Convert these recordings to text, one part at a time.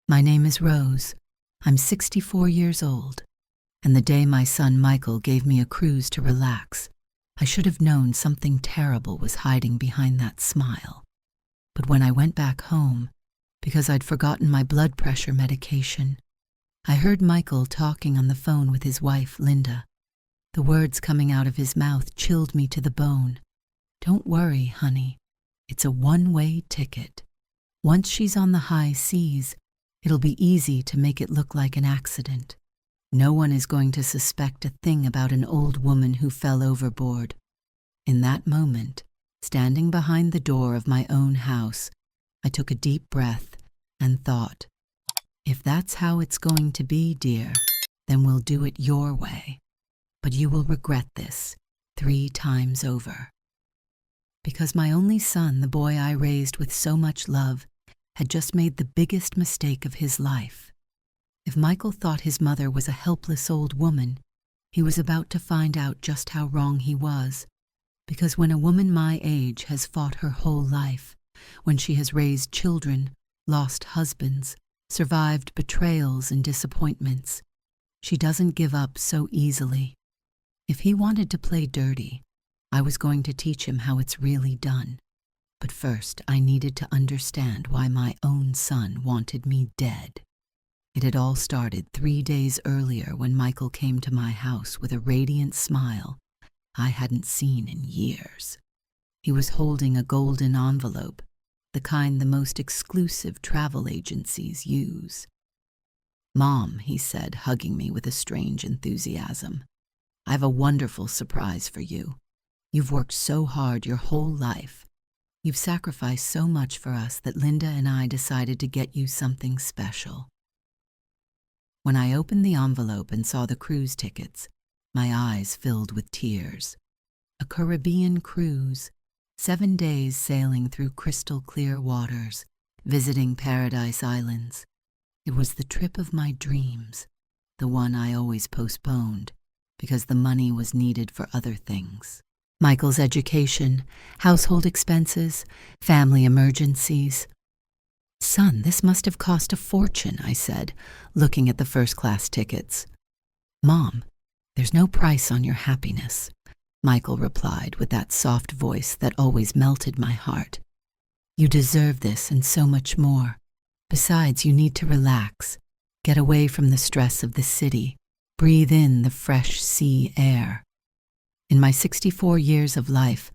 My name is Rose. I'm 64 years old, and the day my son Michael gave me a cruise to relax, I should have known something terrible was hiding behind that smile. But when I went back home, because I'd forgotten my blood pressure medication, I heard Michael talking on the phone with his wife, Linda. The words coming out of his mouth chilled me to the bone. "Don't worry, honey. It's a one-way ticket. Once she's on the high seas, it'll be easy to make it look like an accident. No one is going to suspect a thing about an old woman who fell overboard." In that moment, standing behind the door of my own house, I took a deep breath and thought, if that's how it's going to be, dear, then we'll do it your way. But you will regret this 3 times over. Because my only son, the boy I raised with so much love, had just made the biggest mistake of his life. If Michael thought his mother was a helpless old woman, he was about to find out just how wrong he was. Because when a woman my age has fought her whole life, when she has raised children, lost husbands, survived betrayals and disappointments, she doesn't give up so easily. If he wanted to play dirty, I was going to teach him how it's really done. But first, I needed to understand why my own son wanted me dead. It had all started 3 days earlier when Michael came to my house with a radiant smile I hadn't seen in years. He was holding a golden envelope, the kind the most exclusive travel agencies use. "Mom," he said, hugging me with a strange enthusiasm, "I have a wonderful surprise for you. You've worked so hard your whole life. You've sacrificed so much for us that Linda and I decided to get you something special." When I opened the envelope and saw the cruise tickets, my eyes filled with tears. A Caribbean cruise, 7 days sailing through crystal clear waters, visiting paradise islands. It was the trip of my dreams, the one I always postponed because the money was needed for other things. Michael's education, household expenses, family emergencies. "Son, this must have cost a fortune," I said, looking at the first-class tickets. "Mom, there's no price on your happiness," Michael replied with that soft voice that always melted my heart. "You deserve this and so much more. Besides, you need to relax, get away from the stress of the city, breathe in the fresh sea air." In my 64 years of life,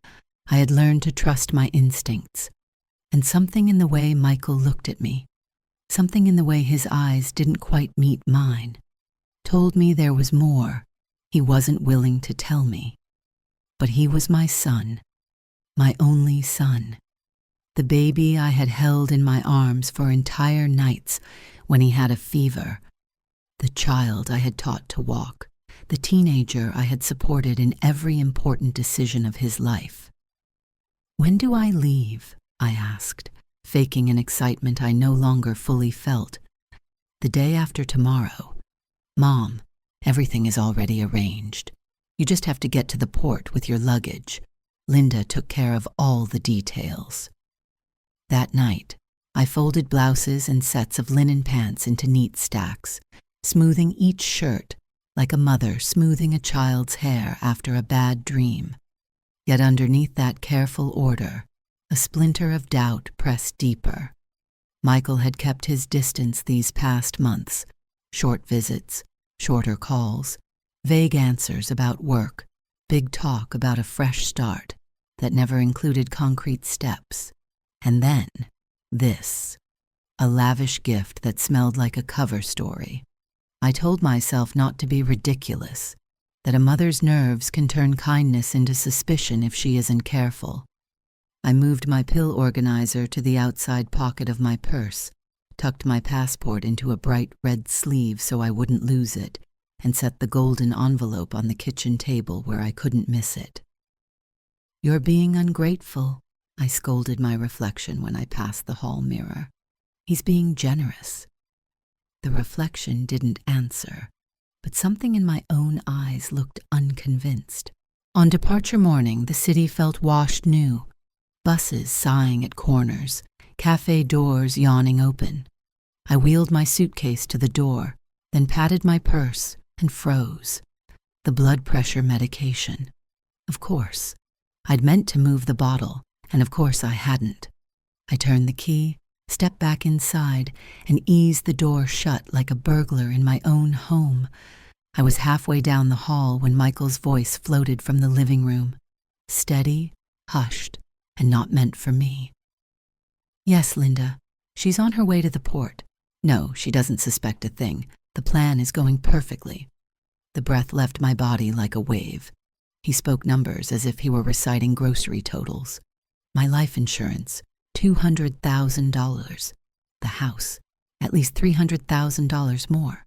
I had learned to trust my instincts, and something in the way Michael looked at me, something in the way his eyes didn't quite meet mine, told me there was more he wasn't willing to tell me. But he was my son, my only son, the baby I had held in my arms for entire nights when he had a fever, the child I had taught to walk, the teenager I had supported in every important decision of his life. "When do I leave?" I asked, faking an excitement I no longer fully felt. "The day after tomorrow. Mom, everything is already arranged. You just have to get to the port with your luggage. Linda took care of all the details." That night, I folded blouses and sets of linen pants into neat stacks, smoothing each shirt like a mother smoothing a child's hair after a bad dream. Yet underneath that careful order, a splinter of doubt pressed deeper. Michael had kept his distance these past months, short visits, shorter calls, vague answers about work, big talk about a fresh start that never included concrete steps. And then, this, a lavish gift that smelled like a cover story. I told myself not to be ridiculous, that a mother's nerves can turn kindness into suspicion if she isn't careful. I moved my pill organizer to the outside pocket of my purse, tucked my passport into a bright red sleeve so I wouldn't lose it, and set the golden envelope on the kitchen table where I couldn't miss it. "You're being ungrateful," I scolded my reflection when I passed the hall mirror. "He's being generous." The reflection didn't answer, but something in my own eyes looked unconvinced. On departure morning, the city felt washed new, buses sighing at corners, cafe doors yawning open. I wheeled my suitcase to the door, then patted my purse and froze. The blood pressure medication. Of course. I'd meant to move the bottle, and of course I hadn't. I turned the key, stepped back inside, and eased the door shut like a burglar in my own home. I was halfway down the hall when Michael's voice floated from the living room. Steady, hushed, and not meant for me. "Yes, Linda. She's on her way to the port. No, she doesn't suspect a thing. The plan is going perfectly." The breath left my body like a wave. He spoke numbers as if he were reciting grocery totals. My life insurance, $200,000. The house, at least $300,000 more.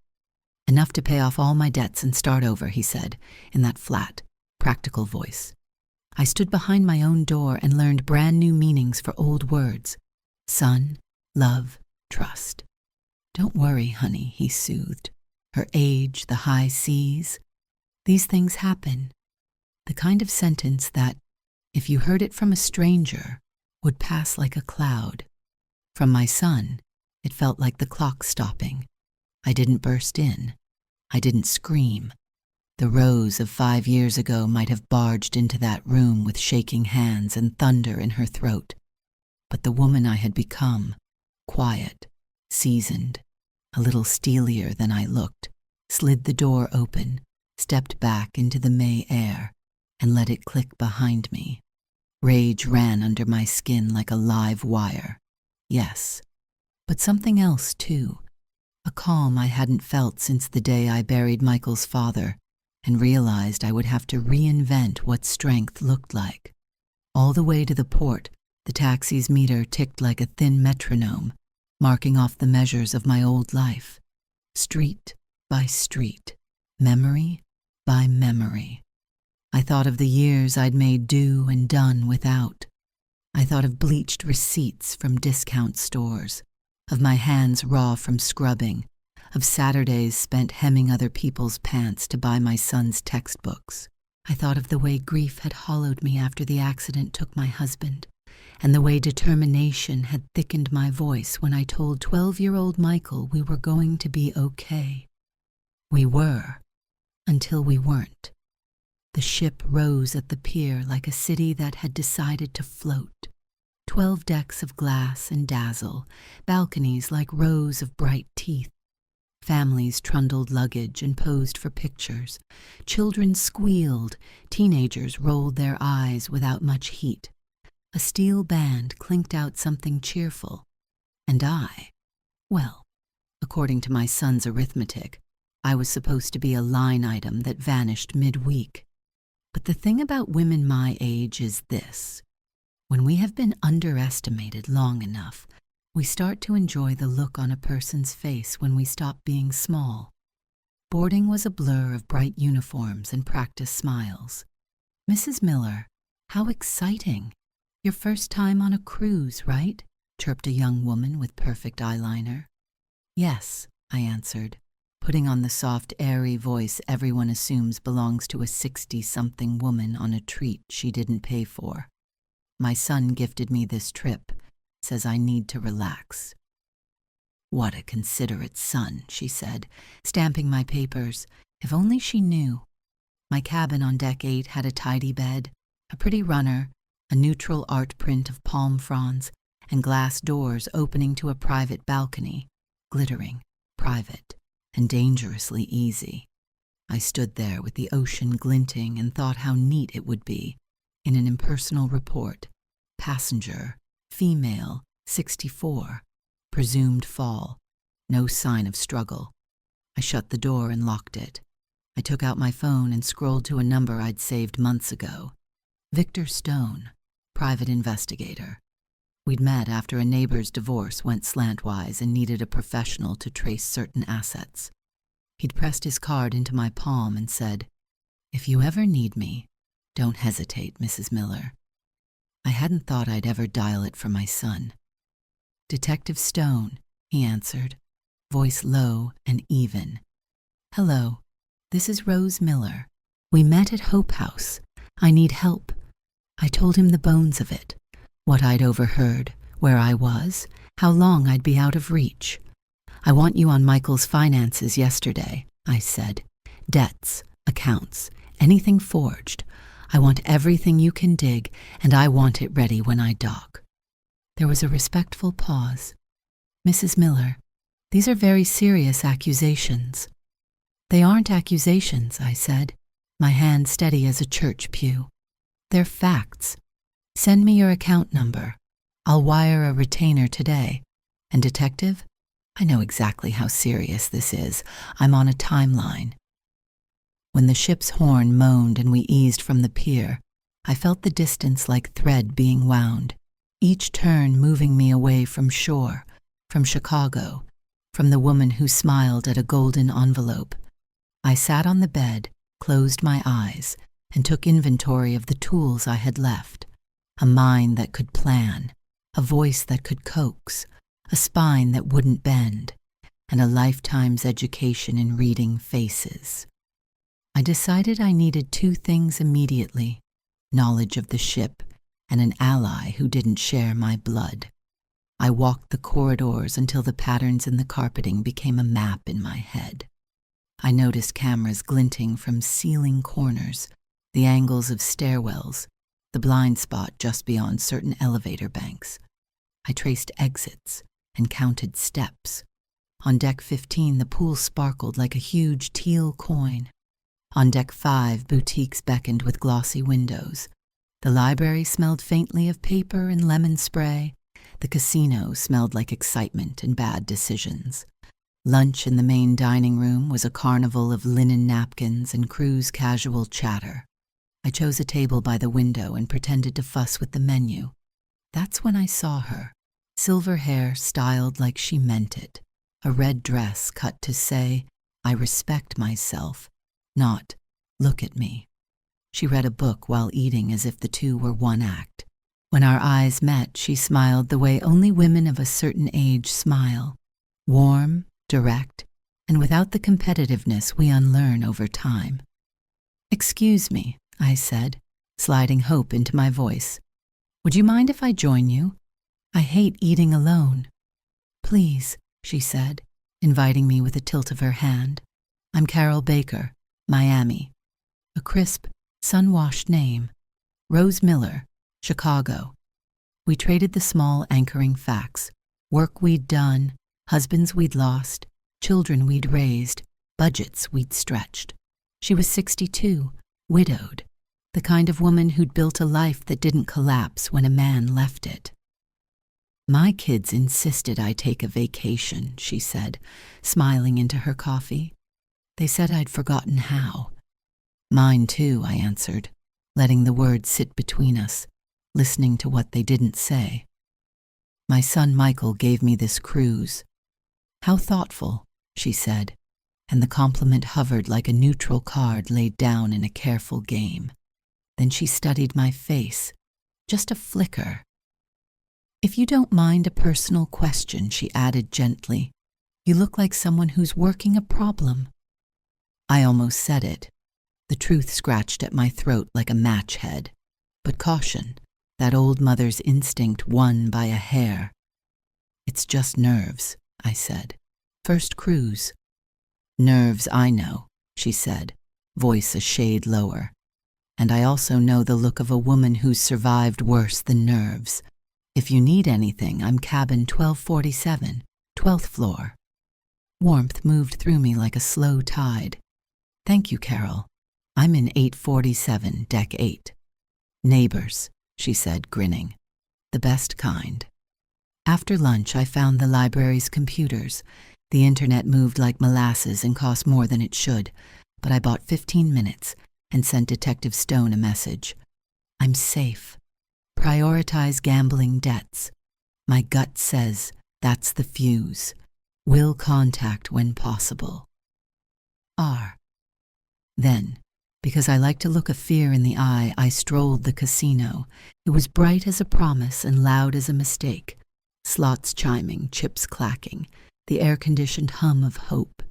Enough to pay off all my debts and start over, he said, in that flat, practical voice. I stood behind my own door and learned brand new meanings for old words. Son, love, trust. "Don't worry, honey," he soothed. Her age, the high seas. These things happen. The kind of sentence that, if you heard it from a stranger, would pass like a cloud. From my son, it felt like the clock stopping. I didn't burst in. I didn't scream. The Rose of 5 years ago might have barged into that room with shaking hands and thunder in her throat. But the woman I had become, quiet, seasoned, a little steelier than I looked, slid the door open, stepped back into the May air, and let it click behind me. Rage ran under my skin like a live wire. Yes, but something else too. A calm I hadn't felt since the day I buried Michael's father and realized I would have to reinvent what strength looked like. All the way to the port, the taxi's meter ticked like a thin metronome, marking off the measures of my old life. Street by street, memory by memory. I thought of the years I'd made do and done without. I thought of bleached receipts from discount stores, of my hands raw from scrubbing, of Saturdays spent hemming other people's pants to buy my son's textbooks. I thought of the way grief had hollowed me after the accident took my husband, and the way determination had thickened my voice when I told 12-year-old Michael we were going to be okay. We were, until we weren't. The ship rose at the pier like a city that had decided to float. 12 decks of glass and dazzle, balconies like rows of bright teeth. Families trundled luggage and posed for pictures. Children squealed, teenagers rolled their eyes without much heat. A steel band clinked out something cheerful. And well, according to my son's arithmetic, I was supposed to be a line item that vanished midweek. But the thing about women my age is this. When we have been underestimated long enough, we start to enjoy the look on a person's face when we stop being small. Boarding was a blur of bright uniforms and practiced smiles. "Mrs. Miller, how exciting! Your first time on a cruise, right?" chirped a young woman with perfect eyeliner. "Yes," I answered, putting on the soft, airy voice everyone assumes belongs to a 60-something woman on a treat she didn't pay for. "My son gifted me this trip, says I need to relax." "What a considerate son," she said, stamping my papers. If only she knew. My cabin on deck 8 had a tidy bed, a pretty runner, a neutral art print of palm fronds, and glass doors opening to a private balcony, glittering, private, and dangerously easy. I stood there with the ocean glinting and thought how neat it would be, in an impersonal report, passenger, female, 64, presumed fall, no sign of struggle. I shut the door and locked it. I took out my phone and scrolled to a number I'd saved months ago. Victor Stone, private investigator. We'd met after a neighbor's divorce went slantwise and needed a professional to trace certain assets. He'd pressed his card into my palm and said, "If you ever need me, don't hesitate, Mrs. Miller." I hadn't thought I'd ever dial it for my son. "Detective Stone," he answered, voice low and even. "Hello, this is Rose Miller. We met at Hope House. I need help." I told him the bones of it, what I'd overheard, where I was, how long I'd be out of reach. I want you on Michael's finances yesterday, I said. Debts, accounts, anything forged. I want everything you can dig, and I want it ready when I dock. There was a respectful pause. Mrs. Miller, these are very serious accusations. They aren't accusations, I said, my hand steady as a church pew. They're facts. Send me your account number. I'll wire a retainer today. And detective, I know exactly how serious this is. I'm on a timeline. When the ship's horn moaned and we eased from the pier, I felt the distance like thread being wound, each turn moving me away from shore, from Chicago, from the woman who smiled at a golden envelope. I sat on the bed, closed my eyes, and took inventory of the tools I had left. A mind that could plan, a voice that could coax, a spine that wouldn't bend, and a lifetime's education in reading faces. I decided I needed two things immediately: knowledge of the ship and an ally who didn't share my blood. I walked the corridors until the patterns in the carpeting became a map in my head. I noticed cameras glinting from ceiling corners, the angles of stairwells, the blind spot just beyond certain elevator banks. I traced exits and counted steps. On deck 15, the pool sparkled like a huge teal coin. On deck 5, boutiques beckoned with glossy windows. The library smelled faintly of paper and lemon spray. The casino smelled like excitement and bad decisions. Lunch in the main dining room was a carnival of linen napkins and crew's casual chatter. I chose a table by the window and pretended to fuss with the menu. That's when I saw her. Silver hair styled like she meant it. A red dress cut to say, I respect myself, not look at me. She read a book while eating as if the two were one act. When our eyes met, she smiled the way only women of a certain age smile. Warm, direct, and without the competitiveness we unlearn over time. Excuse me, I said, sliding hope into my voice. Would you mind if I join you? I hate eating alone. Please, she said, inviting me with a tilt of her hand. I'm Carol Baker, Miami. A crisp, sun-washed name. Rose Miller, Chicago. We traded the small anchoring facts. Work we'd done, husbands we'd lost, children we'd raised, budgets we'd stretched. She was 62, widowed, the kind of woman who'd built a life that didn't collapse when a man left it. My kids insisted I take a vacation, she said, smiling into her coffee. They said I'd forgotten how. Mine too, I answered, letting the words sit between us, listening to what they didn't say. My son Michael gave me this cruise. How thoughtful, she said, and the compliment hovered like a neutral card laid down in a careful game. Then she studied my face, just a flicker. If you don't mind a personal question, she added gently, you look like someone who's working a problem. I almost said it. The truth scratched at my throat like a match head. But caution, that old mother's instinct won by a hair. It's just nerves, I said. First cruise. Nerves, I know, she said, voice a shade lower. And I also know the look of a woman who's survived worse than nerves. If you need anything, I'm cabin 1247, 12th floor. Warmth moved through me like a slow tide. Thank you, Carol. I'm in 847, deck 8. Neighbors, she said, grinning. The best kind. After lunch, I found the library's computers. The internet moved like molasses and cost more than it should, but I bought 15 minutes and sent Detective Stone a message. I'm safe. Prioritize gambling debts. My gut says that's the fuse. Will contact when possible. R. Then, because I like to look a fear in the eye, I strolled the casino. It was bright as a promise and loud as a mistake. Slots chiming, chips clacking, the air-conditioned hum of hope.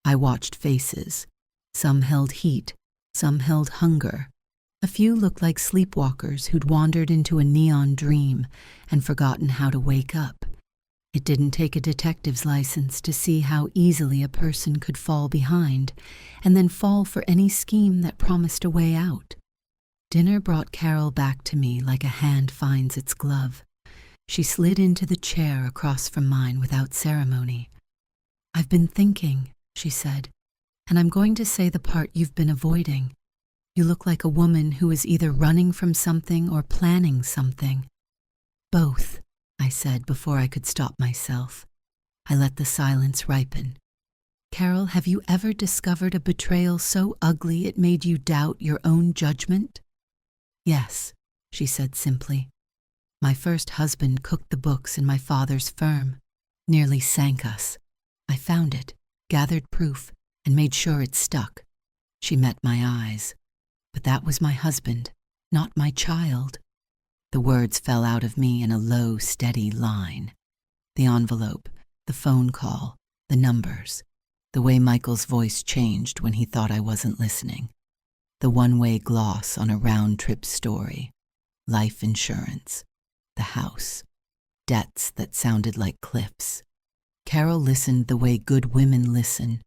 I watched faces. Some held heat, some held hunger. A few looked like sleepwalkers who'd wandered into a neon dream and forgotten how to wake up. It didn't take a detective's license to see how easily a person could fall behind and then fall for any scheme that promised a way out. Dinner brought Carol back to me like a hand finds its glove. She slid into the chair across from mine without ceremony. "I've been thinking," she said, "and I'm going to say the part you've been avoiding. You look like a woman who is either running from something or planning something." "Both," I said before I could stop myself. I let the silence ripen. "Carol, have you ever discovered a betrayal so ugly it made you doubt your own judgment?" "Yes," she said simply. "My first husband cooked the books in my father's firm, nearly sank us. I found it, gathered proof, and made sure it stuck." She met my eyes. "But that was my husband, not my child." The words fell out of me in a low, steady line. The envelope, the phone call, the numbers, the way Michael's voice changed when he thought I wasn't listening, the one-way gloss on a round-trip story, life insurance, the house, debts that sounded like cliffs. Carol listened the way good women listen,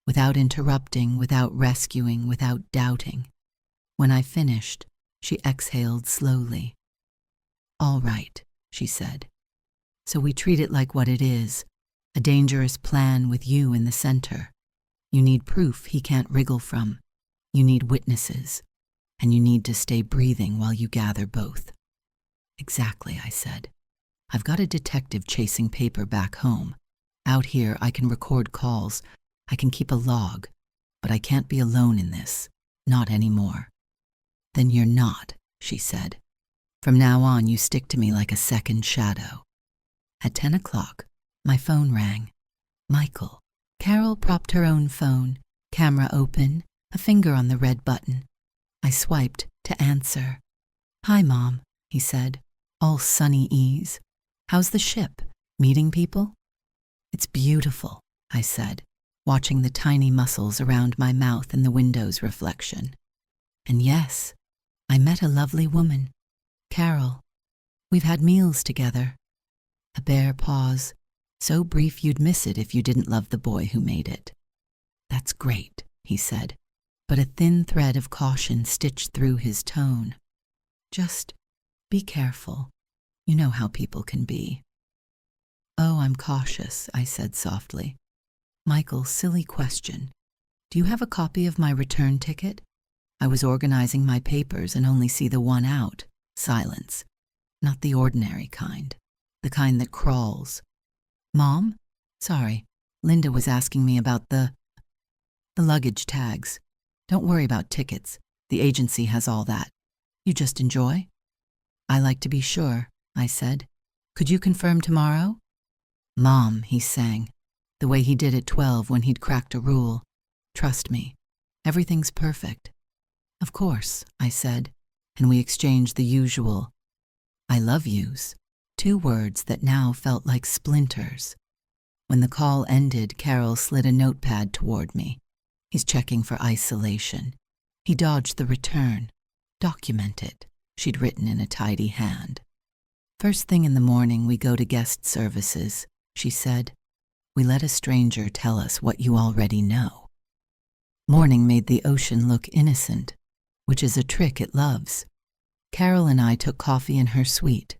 without interrupting, without rescuing, without doubting. When I finished, she exhaled slowly. "All right," she said. "So we treat it like what it is, a dangerous plan with you in the center. You need proof he can't wriggle from. You need witnesses. And you need to stay breathing while you gather both." "Exactly," I said. "I've got a detective chasing paper back home. Out here, I can record calls. I can keep a log. But I can't be alone in this. Not anymore." "Then you're not," she said. "From now on, you stick to me like a second shadow." At 10 o'clock, my phone rang. Michael. Carol propped her own phone, camera open, a finger on the red button. I swiped to answer. "Hi, Mom," he said, all sunny ease. "How's the ship? Meeting people?" "It's beautiful," I said, watching the tiny muscles around my mouth in the window's reflection. "And yes, I met a lovely woman, Carol. We've had meals together." A bare pause, so brief you'd miss it if you didn't love the boy who made it. "That's great," he said, but a thin thread of caution stitched through his tone. "Just be careful. You know how people can be." "Oh, I'm cautious," I said softly. "Michael, silly question. Do you have a copy of my return ticket? I was organizing my papers and only see the one out." Silence. "Not the ordinary kind. The kind that crawls." "Mom? Sorry, Linda was asking me about the luggage tags. Don't worry about tickets. The agency has all that. You just enjoy?" "I like to be sure," I said. "Could you confirm tomorrow?" "Mom," he sang, the way he did at 12 when he'd cracked a rule. "Trust me. Everything's perfect." "Of course," I said, and we exchanged the usual "I love yous," 2 words that now felt like splinters. When the call ended, Carol slid a notepad toward me. "He's checking for isolation. He dodged the return. Document it," she'd written in a tidy hand. "First thing in the morning, we go to guest services," she said. "We let a stranger tell us what you already know." Morning made the ocean look innocent, which is a trick it loves. Carol and I took coffee in her suite,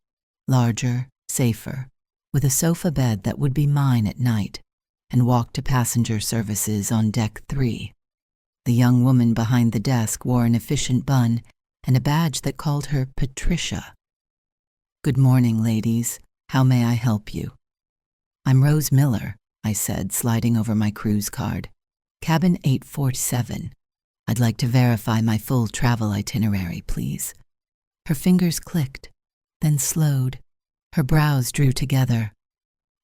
larger, safer, with a sofa bed that would be mine at night, and walked to passenger services on deck 3. The young woman behind the desk wore an efficient bun and a badge that called her Patricia. "Good morning, ladies. How may I help you?" "I'm Rose Miller," I said, sliding over my cruise card. "Cabin 847. I'd like to verify my full travel itinerary, please." Her fingers clicked, then slowed. Her brows drew together.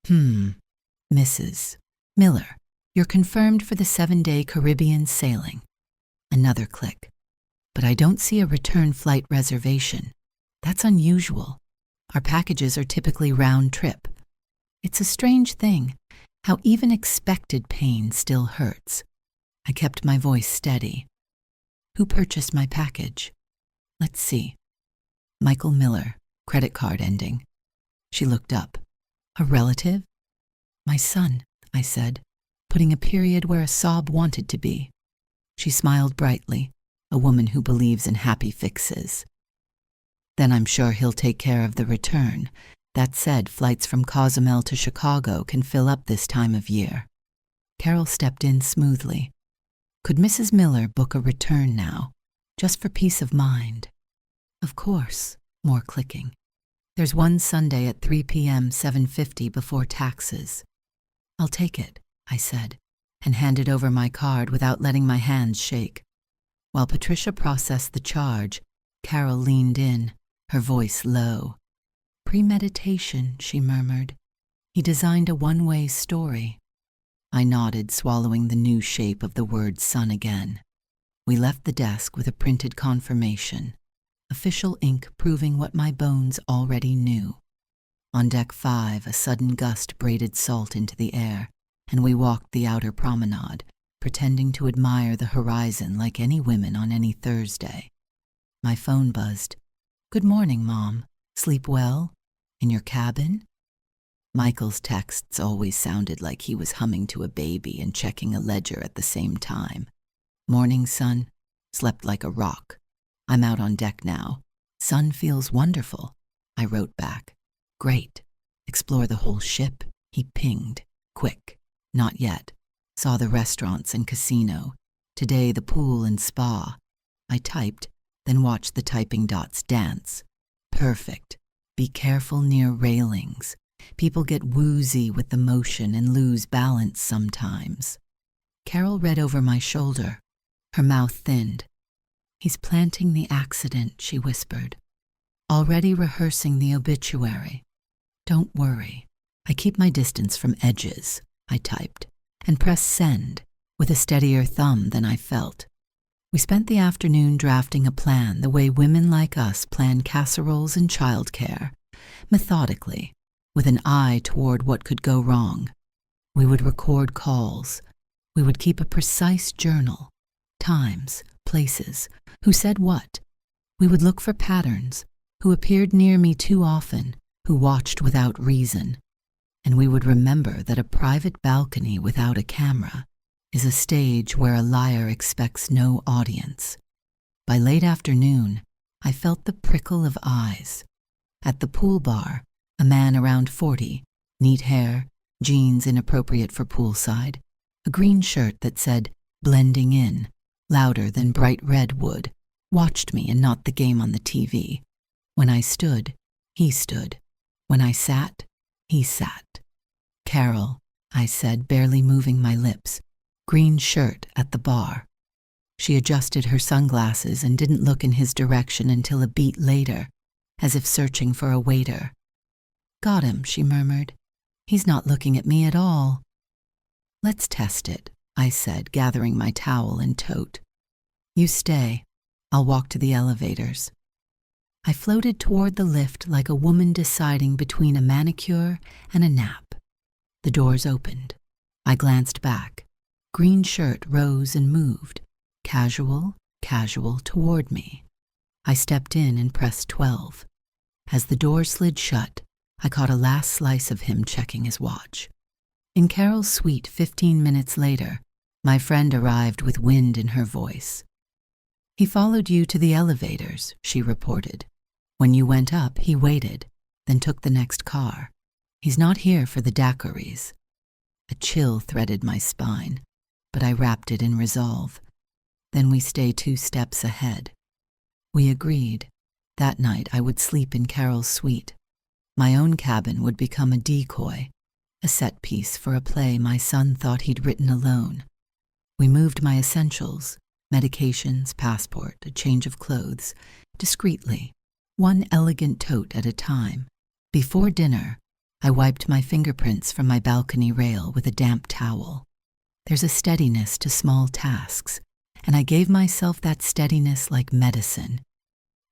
"Mrs. Miller, you're confirmed for the 7-day Caribbean sailing." Another click. "But I don't see a return flight reservation. That's unusual. Our packages are typically round trip. It's a strange thing, how even expected pain still hurts." I kept my voice steady. "Who purchased my package?" "Let's see. Michael Miller, credit card ending." She looked up. A relative? My son, I said, putting a period where a sob wanted to be. She smiled brightly, a woman who believes in happy fixes. Then I'm sure he'll take care of the return. That said, flights from Cozumel to Chicago can fill up this time of year. Carol stepped in smoothly. Could Mrs. Miller book a return now, just for peace of mind? Of course, more clicking. There's one Sunday at 3 p.m. 7:50 before taxes. I'll take it, I said, and handed over my card without letting my hands shake. While Patricia processed the charge, Carol leaned in, her voice low. Premeditation, she murmured. He designed a one-way story. I nodded, swallowing the new shape of the word son again. We left the desk with a printed confirmation, official ink proving what my bones already knew. On deck 5, a sudden gust braided salt into the air, and we walked the outer promenade, pretending to admire the horizon like any women on any Thursday. My phone buzzed. Good morning, Mom. Sleep well? In your cabin? Michael's texts always sounded like he was humming to a baby and checking a ledger at the same time. Morning, son. Slept like a rock. I'm out on deck now. Sun feels wonderful, I wrote back. Great. Explore the whole ship, he pinged. Quick. Not yet. Saw the restaurants and casino. Today the pool and spa. I typed, then watched the typing dots dance. Perfect. Be careful near railings. People get woozy with the motion and lose balance sometimes. Carol read over my shoulder. Her mouth thinned. He's planting the accident, she whispered. Already rehearsing the obituary. Don't worry. I keep my distance from edges, I typed, and pressed send with a steadier thumb than I felt. We spent the afternoon drafting a plan the way women like us plan casseroles and childcare, methodically, with an eye toward what could go wrong. We would record calls. We would keep a precise journal. Times, places, who said what. We would look for patterns, who appeared near me too often, who watched without reason. And we would remember that a private balcony without a camera is a stage where a liar expects no audience. By late afternoon, I felt the prickle of eyes. At the pool bar, a man around 40, neat hair, jeans inappropriate for poolside, a green shirt that said, blending in, louder than bright red would, watched me and not the game on the TV. When I stood, he stood. When I sat, he sat. Carol, I said, barely moving my lips, green shirt at the bar. She adjusted her sunglasses and didn't look in his direction until a beat later, as if searching for a waiter. Got him, she murmured. He's not looking at me at all. Let's test it, I said, gathering my towel and tote. You stay. I'll walk to the elevators. I floated toward the lift like a woman deciding between a manicure and a nap. The doors opened. I glanced back. Green shirt rose and moved, casual, toward me. I stepped in and pressed 12. As the door slid shut, I caught a last slice of him checking his watch. In Carol's suite 15 minutes later, my friend arrived with wind in her voice. He followed you to the elevators, she reported. When you went up, he waited, then took the next car. He's not here for the daiquiris. A chill threaded my spine, but I wrapped it in resolve. Then we stay 2 steps ahead. We agreed. That night I would sleep in Carol's suite. My own cabin would become a decoy, a set piece for a play my son thought he'd written alone. We moved my essentials, medications, passport, a change of clothes, discreetly, one elegant tote at a time. Before dinner, I wiped my fingerprints from my balcony rail with a damp towel. There's a steadiness to small tasks, and I gave myself that steadiness like medicine.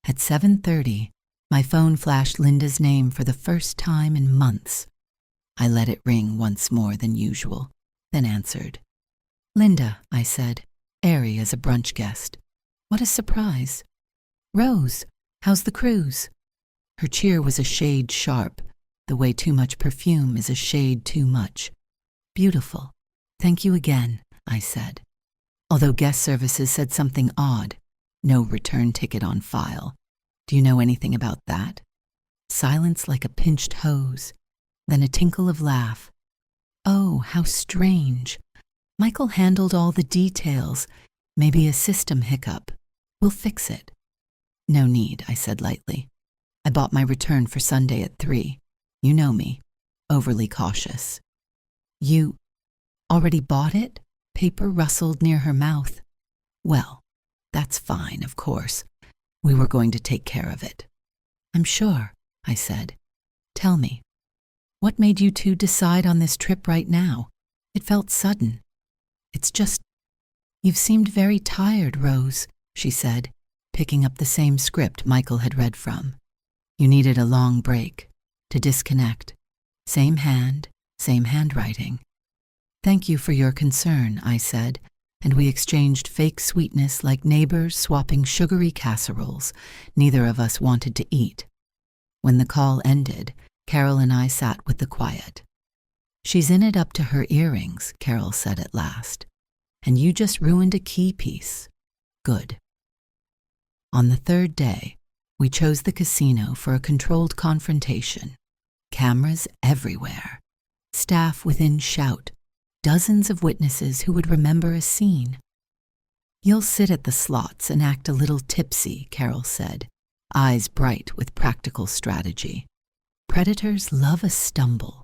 At 7:30, my phone flashed Linda's name for the first time in months. I let it ring once more than usual, then answered. Linda, I said, airy as a brunch guest. What a surprise. Rose, how's the cruise? Her cheer was a shade sharp, the way too much perfume is a shade too much. Beautiful. Thank you again, I said. Although guest services said something odd. No return ticket on file. Do you know anything about that? Silence like a pinched hose. Then a tinkle of laugh. Oh, how strange. Michael handled all the details. Maybe a system hiccup. We'll fix it. No need, I said lightly. I bought my return for Sunday at 3. You know me. Overly cautious. You already bought it? Paper rustled near her mouth. Well, that's fine, of course. We were going to take care of it. I'm sure, I said. Tell me, what made you two decide on this trip right now? It felt sudden. It's just, you've seemed very tired, Rose, she said, picking up the same script Michael had read from. You needed a long break, to disconnect. Same hand, same handwriting. Thank you for your concern, I said, and we exchanged fake sweetness like neighbors swapping sugary casseroles neither of us wanted to eat. When the call ended, Carol and I sat with the quiet. She's in it up to her earrings, Carol said at last. And you just ruined a key piece. Good. On the third day, we chose the casino for a controlled confrontation. Cameras everywhere. Staff within shout. Dozens of witnesses who would remember a scene. You'll sit at the slots and act a little tipsy, Carol said, eyes bright with practical strategy. Predators love a stumble.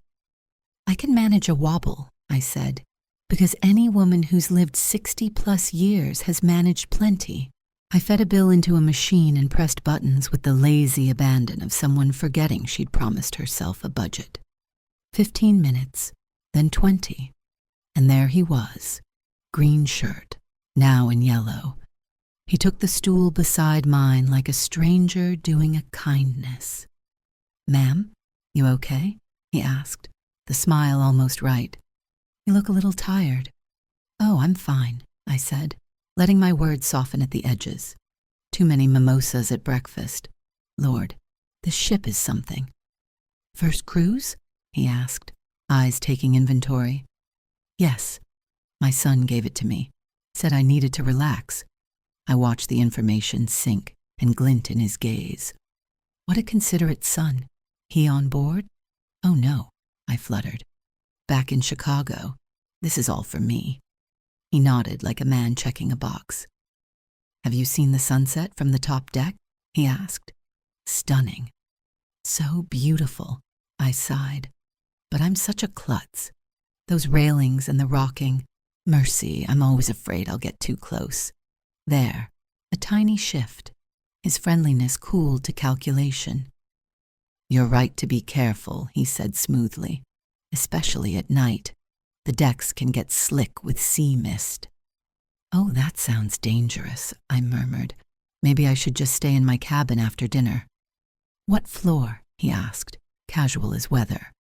I can manage a wobble, I said, because any woman who's lived 60+ years has managed plenty. I fed a bill into a machine and pressed buttons with the lazy abandon of someone forgetting she'd promised herself a budget. 15 minutes, then 20. And there he was, green shirt, now in yellow. He took the stool beside mine like a stranger doing a kindness. Ma'am, you okay? He asked, the smile almost right. You look a little tired. Oh, I'm fine, I said, letting my words soften at the edges. Too many mimosas at breakfast. Lord, this ship is something. First cruise? He asked, eyes taking inventory. Yes. My son gave it to me. Said I needed to relax. I watched the information sink and glint in his gaze. What a considerate son. He on board? Oh no, I fluttered. Back in Chicago. This is all for me. He nodded like a man checking a box. Have you seen the sunset from the top deck? He asked. Stunning. So beautiful, I sighed. But I'm such a klutz. Those railings and the rocking. Mercy, I'm always afraid I'll get too close. There, a tiny shift. His friendliness cooled to calculation. You're right to be careful, he said smoothly. Especially at night. The decks can get slick with sea mist. Oh, that sounds dangerous, I murmured. Maybe I should just stay in my cabin after dinner. What floor? He asked, casual as weather.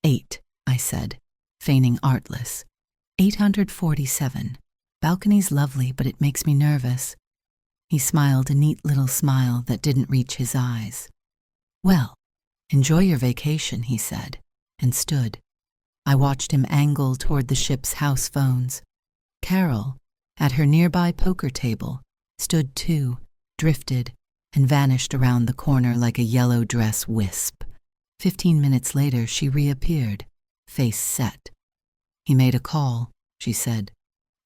8, I said, feigning artless. 847. Balcony's lovely, but it makes me nervous. He smiled a neat little smile that didn't reach his eyes. Well, enjoy your vacation, he said, and stood. I watched him angle toward the ship's house phones. Carol, at her nearby poker table, stood too, drifted, and vanished around the corner like a yellow dress wisp. 15 minutes later, she reappeared, face set. He made a call, she said.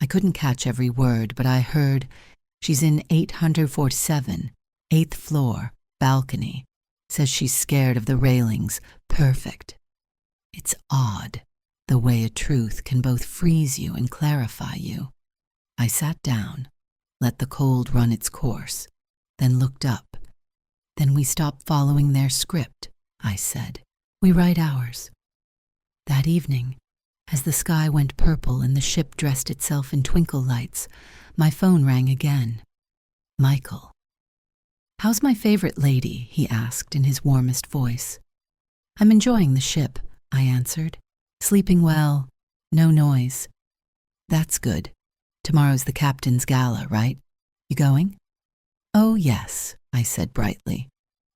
I couldn't catch every word, but I heard, she's in 847, 8th floor, balcony. Says she's scared of the railings. Perfect. It's odd, the way a truth can both freeze you and clarify you. I sat down, let the cold run its course, then looked up. Then we stopped following their script, I said. We write ours. That evening, as the sky went purple and the ship dressed itself in twinkle lights, my phone rang again. Michael. How's my favorite lady? He asked in his warmest voice. I'm enjoying the ship, I answered. Sleeping well, no noise. That's good. Tomorrow's the captain's gala, right? You going? Oh, yes, I said brightly.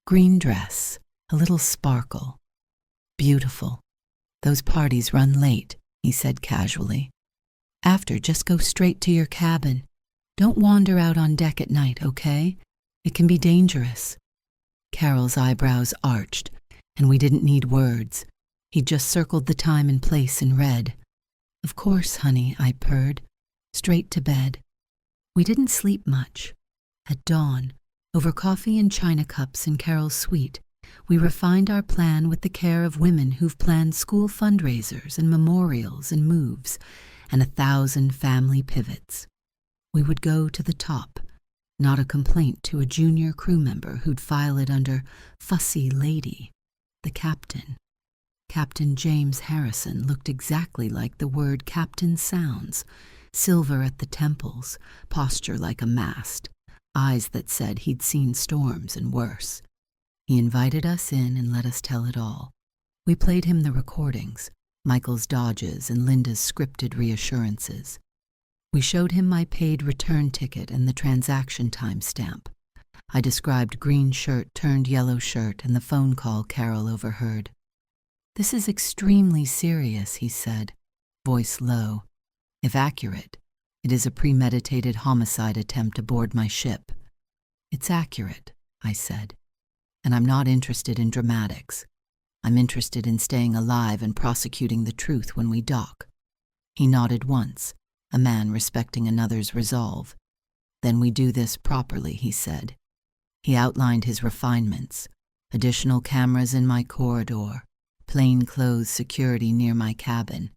Green dress, a little sparkle. Beautiful. Those parties run late, he said casually. After, just go straight to your cabin. Don't wander out on deck at night, okay? It can be dangerous. Carol's eyebrows arched, and we didn't need words. He just circled the time and place and read. Of course, honey, I purred. Straight to bed. We didn't sleep much. At dawn, over coffee and china cups in Carol's suite, we refined our plan with the care of women who've planned school fundraisers and memorials and moves, and 1,000 family pivots. We would go to the top, not a complaint to a junior crew member who'd file it under fussy lady, the captain. Captain James Harrison looked exactly like the word captain sounds, silver at the temples, posture like a mast, eyes that said he'd seen storms and worse. He invited us in and let us tell it all. We played him the recordings, Michael's dodges and Linda's scripted reassurances. We showed him my paid return ticket and the transaction timestamp. I described green shirt turned yellow shirt and the phone call Carol overheard. This is extremely serious, he said, voice low. If accurate, it is a premeditated homicide attempt aboard my ship. It's accurate, I said, and I'm not interested in dramatics. I'm interested in staying alive and prosecuting the truth when we dock. He nodded once, a man respecting another's resolve. Then we do this properly, he said. He outlined his refinements, additional cameras in my corridor, plainclothes security near my cabin,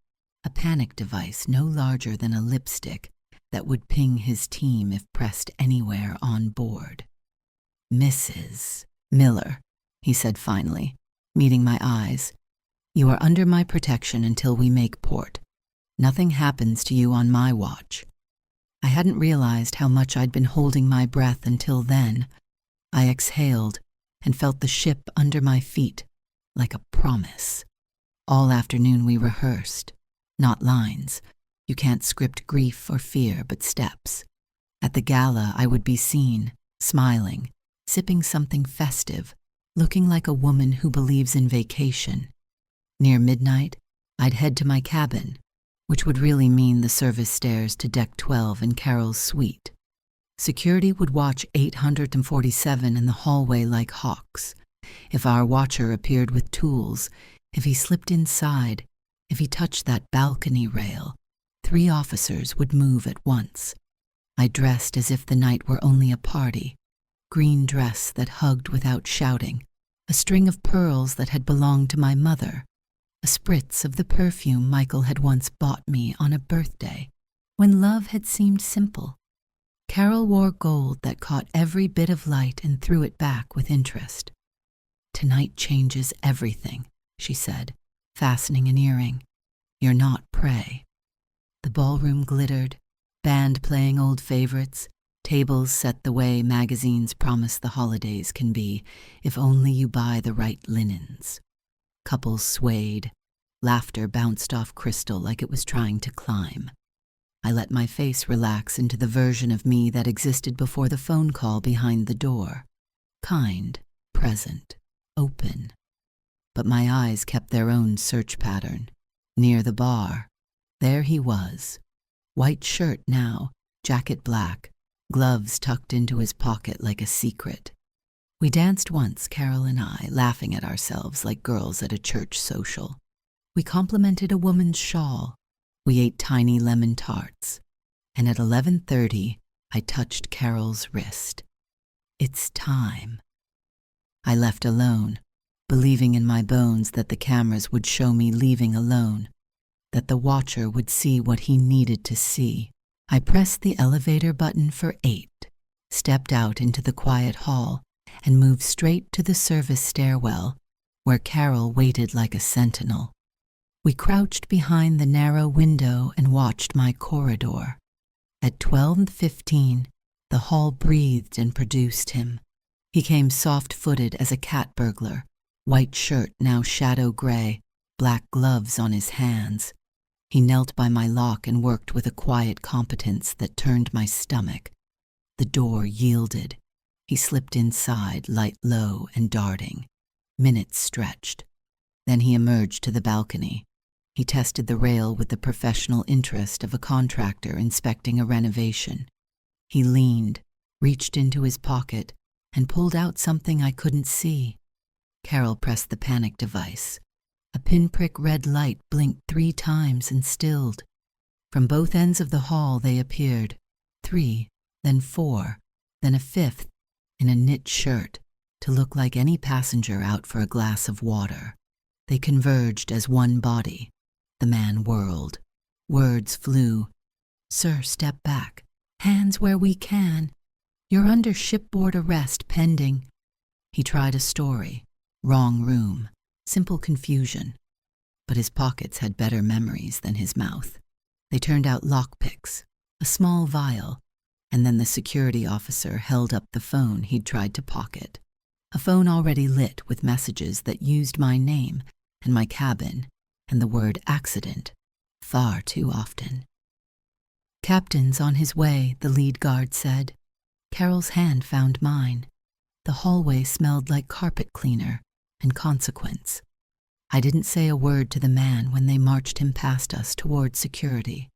a panic device no larger than a lipstick that would ping his team if pressed anywhere on board. Mrs. Miller, he said finally, meeting my eyes, you are under my protection until we make port. Nothing happens to you on my watch. I hadn't realized how much I'd been holding my breath until then. I exhaled and felt the ship under my feet, like a promise. All afternoon we rehearsed, not lines. You can't script grief or fear, but steps. At the gala, I would be seen, smiling, sipping something festive, looking like a woman who believes in vacation. Near midnight, I'd head to my cabin, which would really mean the service stairs to Deck 12 in Carol's suite. Security would watch 847 in the hallway like hawks. If our watcher appeared with tools, if he slipped inside, if he touched that balcony rail, 3 officers would move at once. I dressed as if the night were only a party, green dress that hugged without shouting, a string of pearls that had belonged to my mother, a spritz of the perfume Michael had once bought me on a birthday, when love had seemed simple. Carol wore gold that caught every bit of light and threw it back with interest. Tonight changes everything, she said, fastening an earring. You're not prey. The ballroom glittered, band playing old favorites, tables set the way magazines promise the holidays can be, if only you buy the right linens. Couples swayed. Laughter bounced off crystal like it was trying to climb. I let my face relax into the version of me that existed before the phone call behind the door. Kind, present, open. But my eyes kept their own search pattern. Near the bar, there he was. White shirt now, jacket black, gloves tucked into his pocket like a secret. We danced once, Carol and I, laughing at ourselves like girls at a church social. We complimented a woman's shawl. We ate tiny lemon tarts. And at 11:30, I touched Carol's wrist. It's time. I left alone, believing in my bones that the cameras would show me leaving alone, that the watcher would see what he needed to see. I pressed the elevator button for 8, stepped out into the quiet hall, and moved straight to the service stairwell, where Carol waited like a sentinel. We crouched behind the narrow window and watched my corridor. At 12:15, the hall breathed and produced him. He came soft-footed as a cat burglar, white shirt now shadow gray, black gloves on his hands. He knelt by my lock and worked with a quiet competence that turned my stomach. The door yielded. He slipped inside, light low and darting. Minutes stretched. Then he emerged to the balcony. He tested the rail with the professional interest of a contractor inspecting a renovation. He leaned, reached into his pocket, and pulled out something I couldn't see. Carol pressed the panic device. A pinprick red light blinked 3 times and stilled. From both ends of the hall they appeared, 3, then 4, then a 5th, in a knit shirt, to look like any passenger out for a glass of water. They converged as one body. The man whirled. Words flew. "Sir, step back. Hands where we can. You're under shipboard arrest pending." He tried a story. Wrong room. Simple confusion. But his pockets had better memories than his mouth. They turned out lockpicks, a small vial, and then the security officer held up the phone he'd tried to pocket. A phone already lit with messages that used my name and my cabin and the word accident far too often. "Captain's on his way," the lead guard said. Carol's hand found mine. The hallway smelled like carpet cleaner and consequence. I didn't say a word to the man when they marched him past us toward security.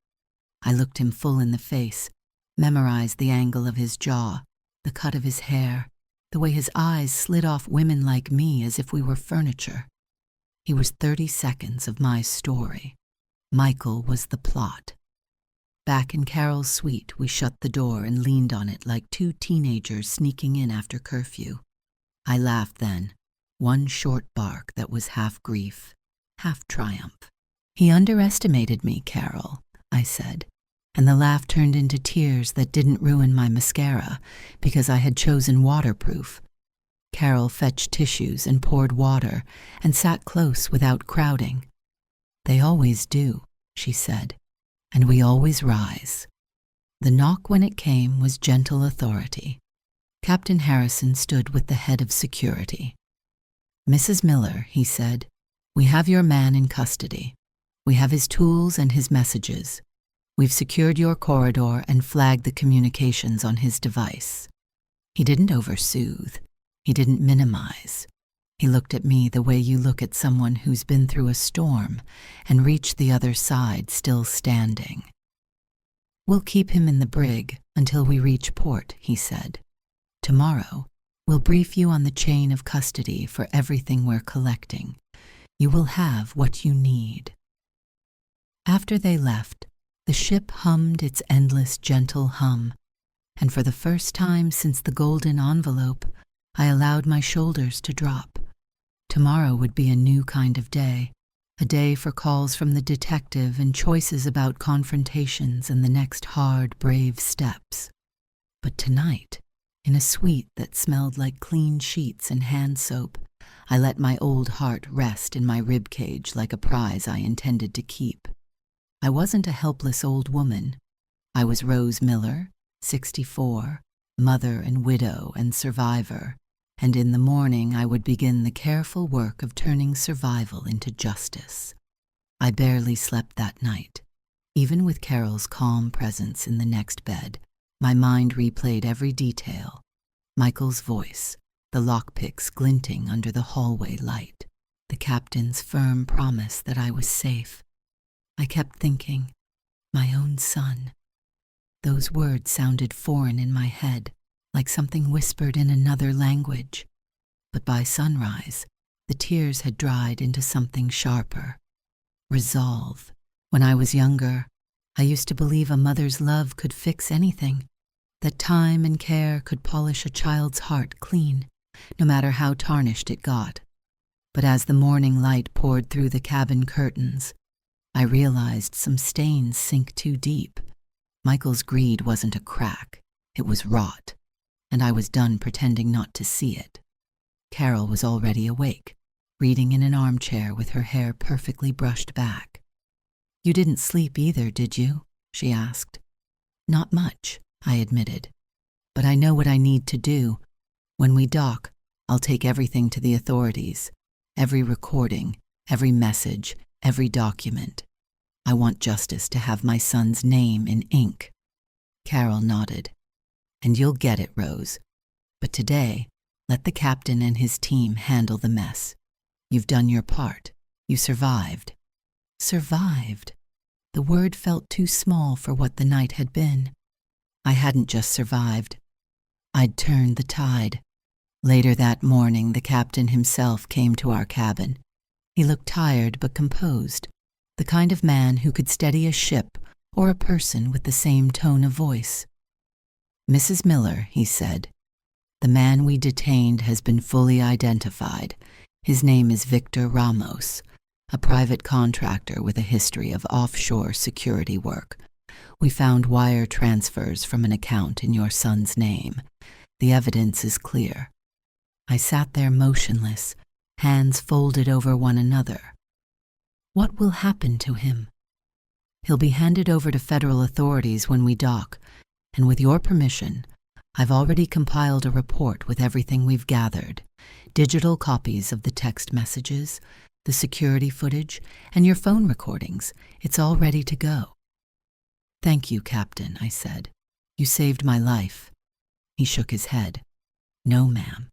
I looked him full in the face, memorized the angle of his jaw, the cut of his hair, the way his eyes slid off women like me as if we were furniture. He was 30 seconds of my story. Michael was the plot. Back in Carol's suite, we shut the door and leaned on it like 2 teenagers sneaking in after curfew. I laughed then, one short bark that was half grief, half triumph. "He underestimated me, Carol," I said, and the laugh turned into tears that didn't ruin my mascara because I had chosen waterproof. Carol fetched tissues and poured water and sat close without crowding. "They always do," she said, "and we always rise." The knock when it came was gentle authority. Captain Harrison stood with the head of security. "Mrs. Miller," he said, "we have your man in custody. We have his tools and his messages. We've secured your corridor and flagged the communications on his device." He didn't oversoothe. He didn't minimize. He looked at me the way you look at someone who's been through a storm and reached the other side still standing. "We'll keep him in the brig until we reach port," he said. "Tomorrow, we'll brief you on the chain of custody for everything we're collecting. You will have what you need." After they left, the ship hummed its endless gentle hum, and for the first time since the golden envelope, I allowed my shoulders to drop. Tomorrow would be a new kind of day, a day for calls from the detective and choices about confrontations and the next hard, brave steps. But tonight, in a suite that smelled like clean sheets and hand soap, I let my old heart rest in my ribcage like a prize I intended to keep. I wasn't a helpless old woman. I was Rose Miller, 64, mother and widow and survivor, and in the morning I would begin the careful work of turning survival into justice. I barely slept that night. Even with Carol's calm presence in the next bed, my mind replayed every detail. Michael's voice, the lockpicks glinting under the hallway light, the captain's firm promise that I was safe. I kept thinking, my own son. Those words sounded foreign in my head, like something whispered in another language. But by sunrise, the tears had dried into something sharper. Resolve. When I was younger, I used to believe a mother's love could fix anything, that time and care could polish a child's heart clean, no matter how tarnished it got. But as the morning light poured through the cabin curtains, I realized some stains sink too deep. Michael's greed wasn't a crack, it was rot, and I was done pretending not to see it. Carol was already awake, reading in an armchair with her hair perfectly brushed back. "You didn't sleep either, did you?" she asked. "Not much," I admitted. "But I know what I need to do. When we dock, I'll take everything to the authorities. Every recording, every message, every document. I want justice to have my son's name in ink." Carol nodded. "And you'll get it, Rose. But today, let the captain and his team handle the mess. You've done your part. You survived. Survived. The word felt too small for what the night had been. I hadn't just survived. I'd turned the tide. Later that morning, the captain himself came to our cabin. He looked tired but composed, the kind of man who could steady a ship or a person with the same tone of voice. "Mrs. Miller," he said, "the man we detained has been fully identified. His name is Victor Ramos, a private contractor with a history of offshore security work. We found wire transfers from an account in your son's name. The evidence is clear." I sat there motionless, hands folded over one another. What will happen to him? He'll be handed over to federal authorities when we dock, and with your permission, I've already compiled a report with everything we've gathered, digital copies of the text messages, the security footage, and your phone recordings. It's all ready to go. "Thank you, Captain," I said. "You saved my life." He shook his head. "No, ma'am.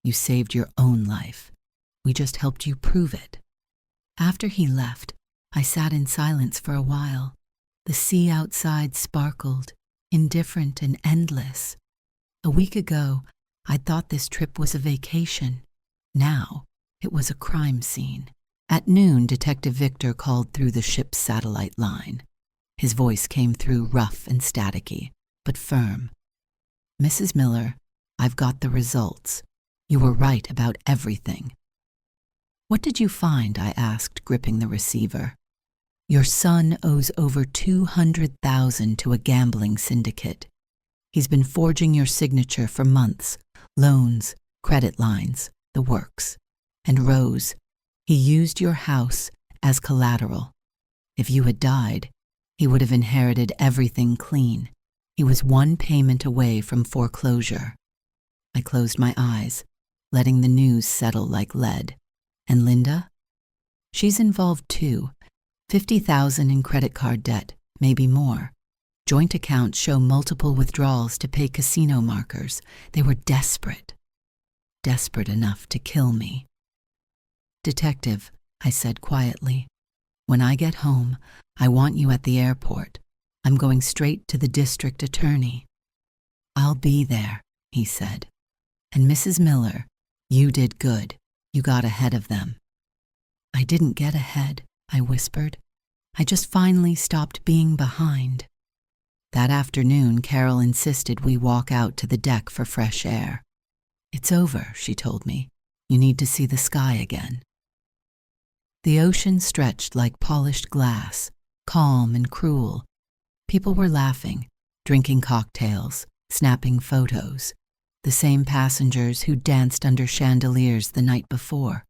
You saved your own life. We just helped you prove it." After he left, I sat in silence for a while. The sea outside sparkled, indifferent and endless. A week ago, I'd thought this trip was a vacation. Now, it was a crime scene. At noon, Detective Victor called through the ship's satellite line. His voice came through rough and staticky, but firm. "Mrs. Miller, I've got the results. You were right about everything." "What did you find?" I asked, gripping the receiver. "Your son owes over $200,000 to a gambling syndicate. He's been forging your signature for months, loans, credit lines, the works. And Rose, he used your house as collateral. If you had died, he would have inherited everything clean. He was one payment away from foreclosure." I closed my eyes, letting the news settle like lead. "And Linda?" "She's involved too. 50,000 in credit card debt, maybe more. Joint accounts show multiple withdrawals to pay casino markers. They were desperate. Desperate enough to kill me." "Detective," I said quietly, "when I get home, I want you at the airport. I'm going straight to the district attorney." "I'll be there," he said. "And Mrs. Miller, you did good. You got ahead of them." "I didn't get ahead," I whispered. "I just finally stopped being behind." That afternoon, Carol insisted we walk out to the deck for fresh air. "It's over," she told me. "You need to see the sky again." The ocean stretched like polished glass, calm and cruel. People were laughing, drinking cocktails, snapping photos. The same passengers who danced under chandeliers the night before,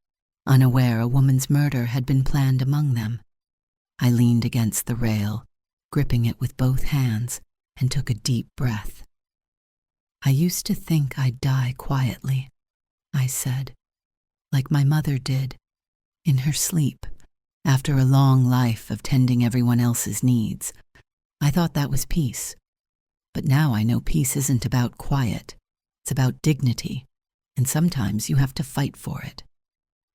unaware a woman's murder had been planned among them. I leaned against the rail, gripping it with both hands, and took a deep breath. "I used to think I'd die quietly," I said, "like my mother did, in her sleep, after a long life of tending everyone else's needs. I thought that was peace. But now I know peace isn't about quiet. It's about dignity, and sometimes you have to fight for it."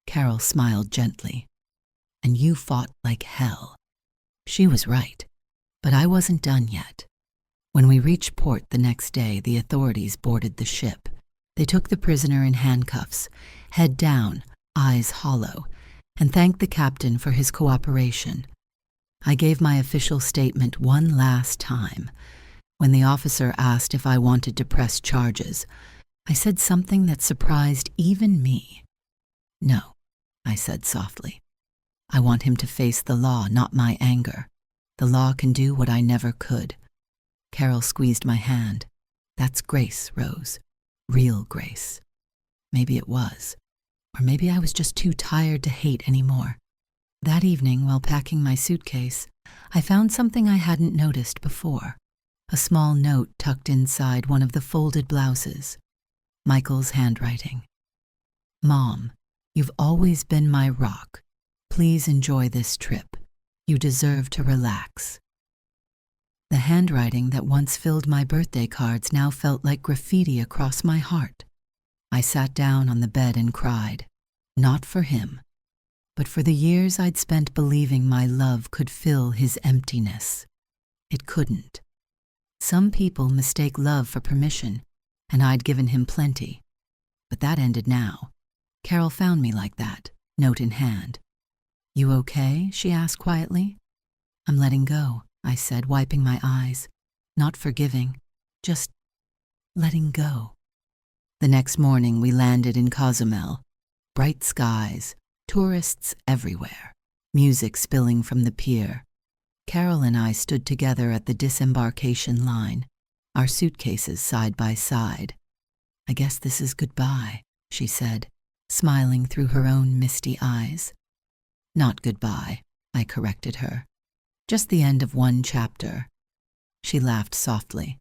Carol smiled gently. "And you fought like hell." She was right, but I wasn't done yet. When we reached port the next day, the authorities boarded the ship. They took the prisoner in handcuffs, head down, eyes hollow, and thanked the captain for his cooperation. I gave my official statement one last time. When the officer asked if I wanted to press charges, I said something that surprised even me. "No," I said softly. "I want him to face the law, not my anger. The law can do what I never could." Carol squeezed my hand. "That's grace, Rose. Real grace." Maybe it was. Or maybe I was just too tired to hate anymore. That evening, while packing my suitcase, I found something I hadn't noticed before. A small note tucked inside one of the folded blouses. Michael's handwriting. "Mom, you've always been my rock. Please enjoy this trip. You deserve to relax." The handwriting that once filled my birthday cards now felt like graffiti across my heart. I sat down on the bed and cried. Not for him, but for the years I'd spent believing my love could fill his emptiness, it couldn't. Some people mistake love for permission, and I'd given him plenty. But that ended now. Carol found me like that, note in hand. "You okay?" she asked quietly. "I'm letting go," I said, wiping my eyes. "Not forgiving, just letting go." The next morning we landed in Cozumel. Bright skies, tourists everywhere, music spilling from the pier. Carol and I stood together at the disembarkation line, our suitcases side by side. "I guess this is goodbye," she said, smiling through her own misty eyes. "Not goodbye," I corrected her. "Just the end of one chapter." She laughed softly.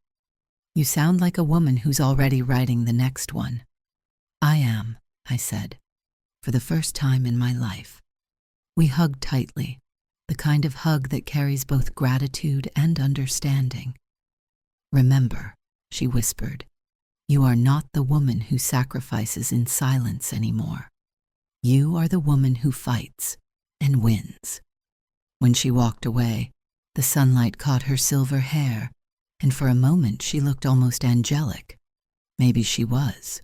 "You sound like a woman who's already writing the next one." "I am," I said, "for the first time in my life." We hugged tightly, the kind of hug that carries both gratitude and understanding. "Remember," she whispered, "you are not the woman who sacrifices in silence anymore. You are the woman who fights and wins." When she walked away, the sunlight caught her silver hair, and for a moment she looked almost angelic. Maybe she was.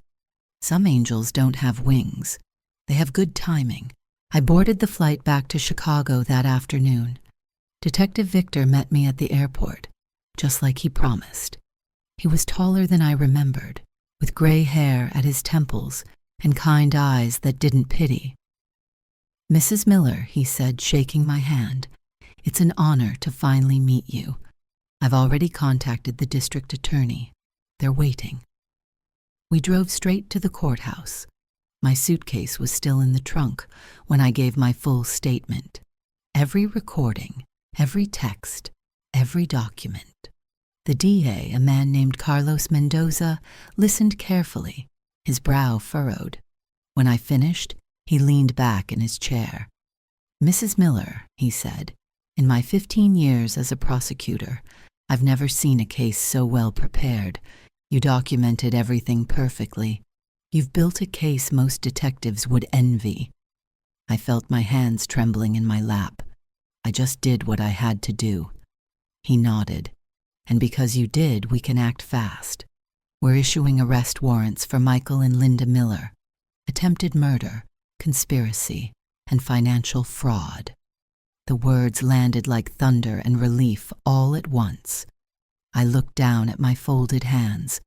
Some angels don't have wings. They have good timing. I boarded the flight back to Chicago that afternoon. Detective Victor met me at the airport, just like he promised. He was taller than I remembered, with gray hair at his temples and kind eyes that didn't pity. "Mrs. Miller," he said, shaking my hand, "it's an honor to finally meet you. I've already contacted the district attorney. They're waiting." We drove straight to the courthouse. My suitcase was still in the trunk when I gave my full statement. Every recording, every text, every document. The DA, a man named Carlos Mendoza, listened carefully, his brow furrowed. When I finished, he leaned back in his chair. "Mrs. Miller," he said, "in my 15 years as a prosecutor, I've never seen a case so well prepared. You documented everything perfectly. You've built a case most detectives would envy." I felt my hands trembling in my lap. "I just did what I had to do." He nodded. "And because you did, we can act fast. We're issuing arrest warrants for Michael and Linda Miller. Attempted murder, conspiracy, and financial fraud." The words landed like thunder and relief all at once. I looked down at my folded hands,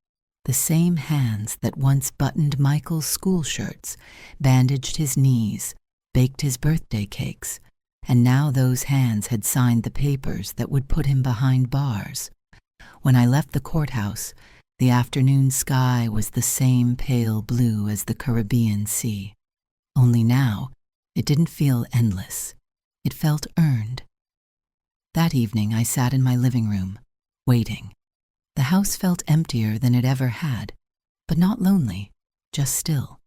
the same hands that once buttoned Michael's school shirts, bandaged his knees, baked his birthday cakes, and now those hands had signed the papers that would put him behind bars. When I left the courthouse, the afternoon sky was the same pale blue as the Caribbean Sea. Only now, it didn't feel endless. It felt earned. That evening, I sat in my living room, waiting. The house felt emptier than it ever had, but not lonely, just still.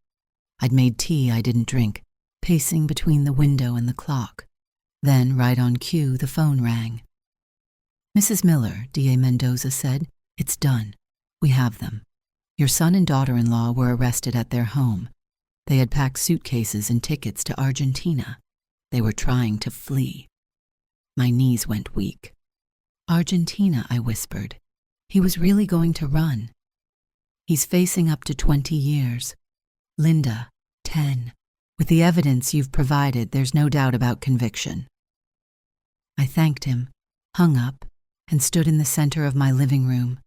I'd made tea I didn't drink, pacing between the window and the clock. Then, right on cue, the phone rang. "Mrs. Miller," DA Mendoza said, "it's done. We have them. Your son and daughter-in-law were arrested at their home. They had packed suitcases and tickets to Argentina. They were trying to flee." My knees went weak. "Argentina," I whispered. "He was really going to run." "He's facing up to 20 years. Linda, 10. With the evidence you've provided, there's no doubt about conviction." I thanked him, hung up, and stood in the center of my living room.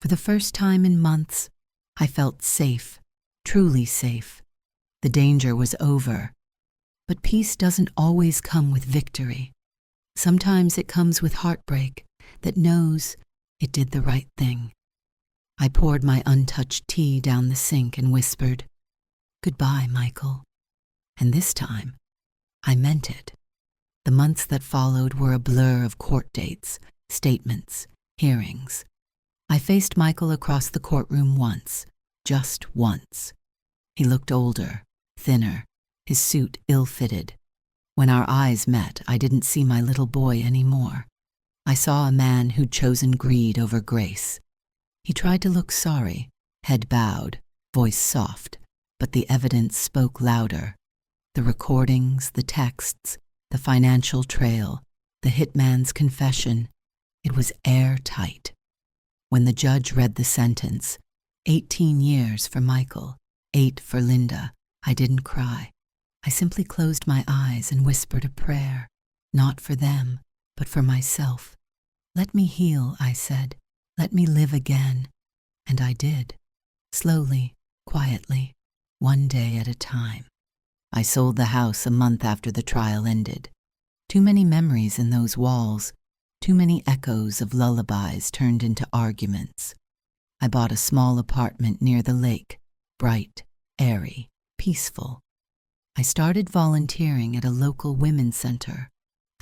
For the first time in months, I felt safe, truly safe. The danger was over. But peace doesn't always come with victory. Sometimes it comes with heartbreak that knows it did the right thing. I poured my untouched tea down the sink and whispered, "Goodbye, Michael." And this time, I meant it. The months that followed were a blur of court dates, statements, hearings. I faced Michael across the courtroom once, just once. He looked older, thinner, his suit ill-fitted. When our eyes met, I didn't see my little boy anymore. I saw a man who'd chosen greed over grace. He tried to look sorry, head bowed, voice soft, but the evidence spoke louder. The recordings, the texts, the financial trail, the hitman's confession. It was airtight. When the judge read the sentence, 18 years for Michael, 8 for Linda, I didn't cry. I simply closed my eyes and whispered a prayer, not for them, but for myself. Let me heal, I said. Let me live again. And I did. Slowly, quietly, one day at a time. I sold the house a month after the trial ended. Too many memories in those walls, too many echoes of lullabies turned into arguments. I bought a small apartment near the lake, bright, airy, peaceful. I started volunteering at a local women's center,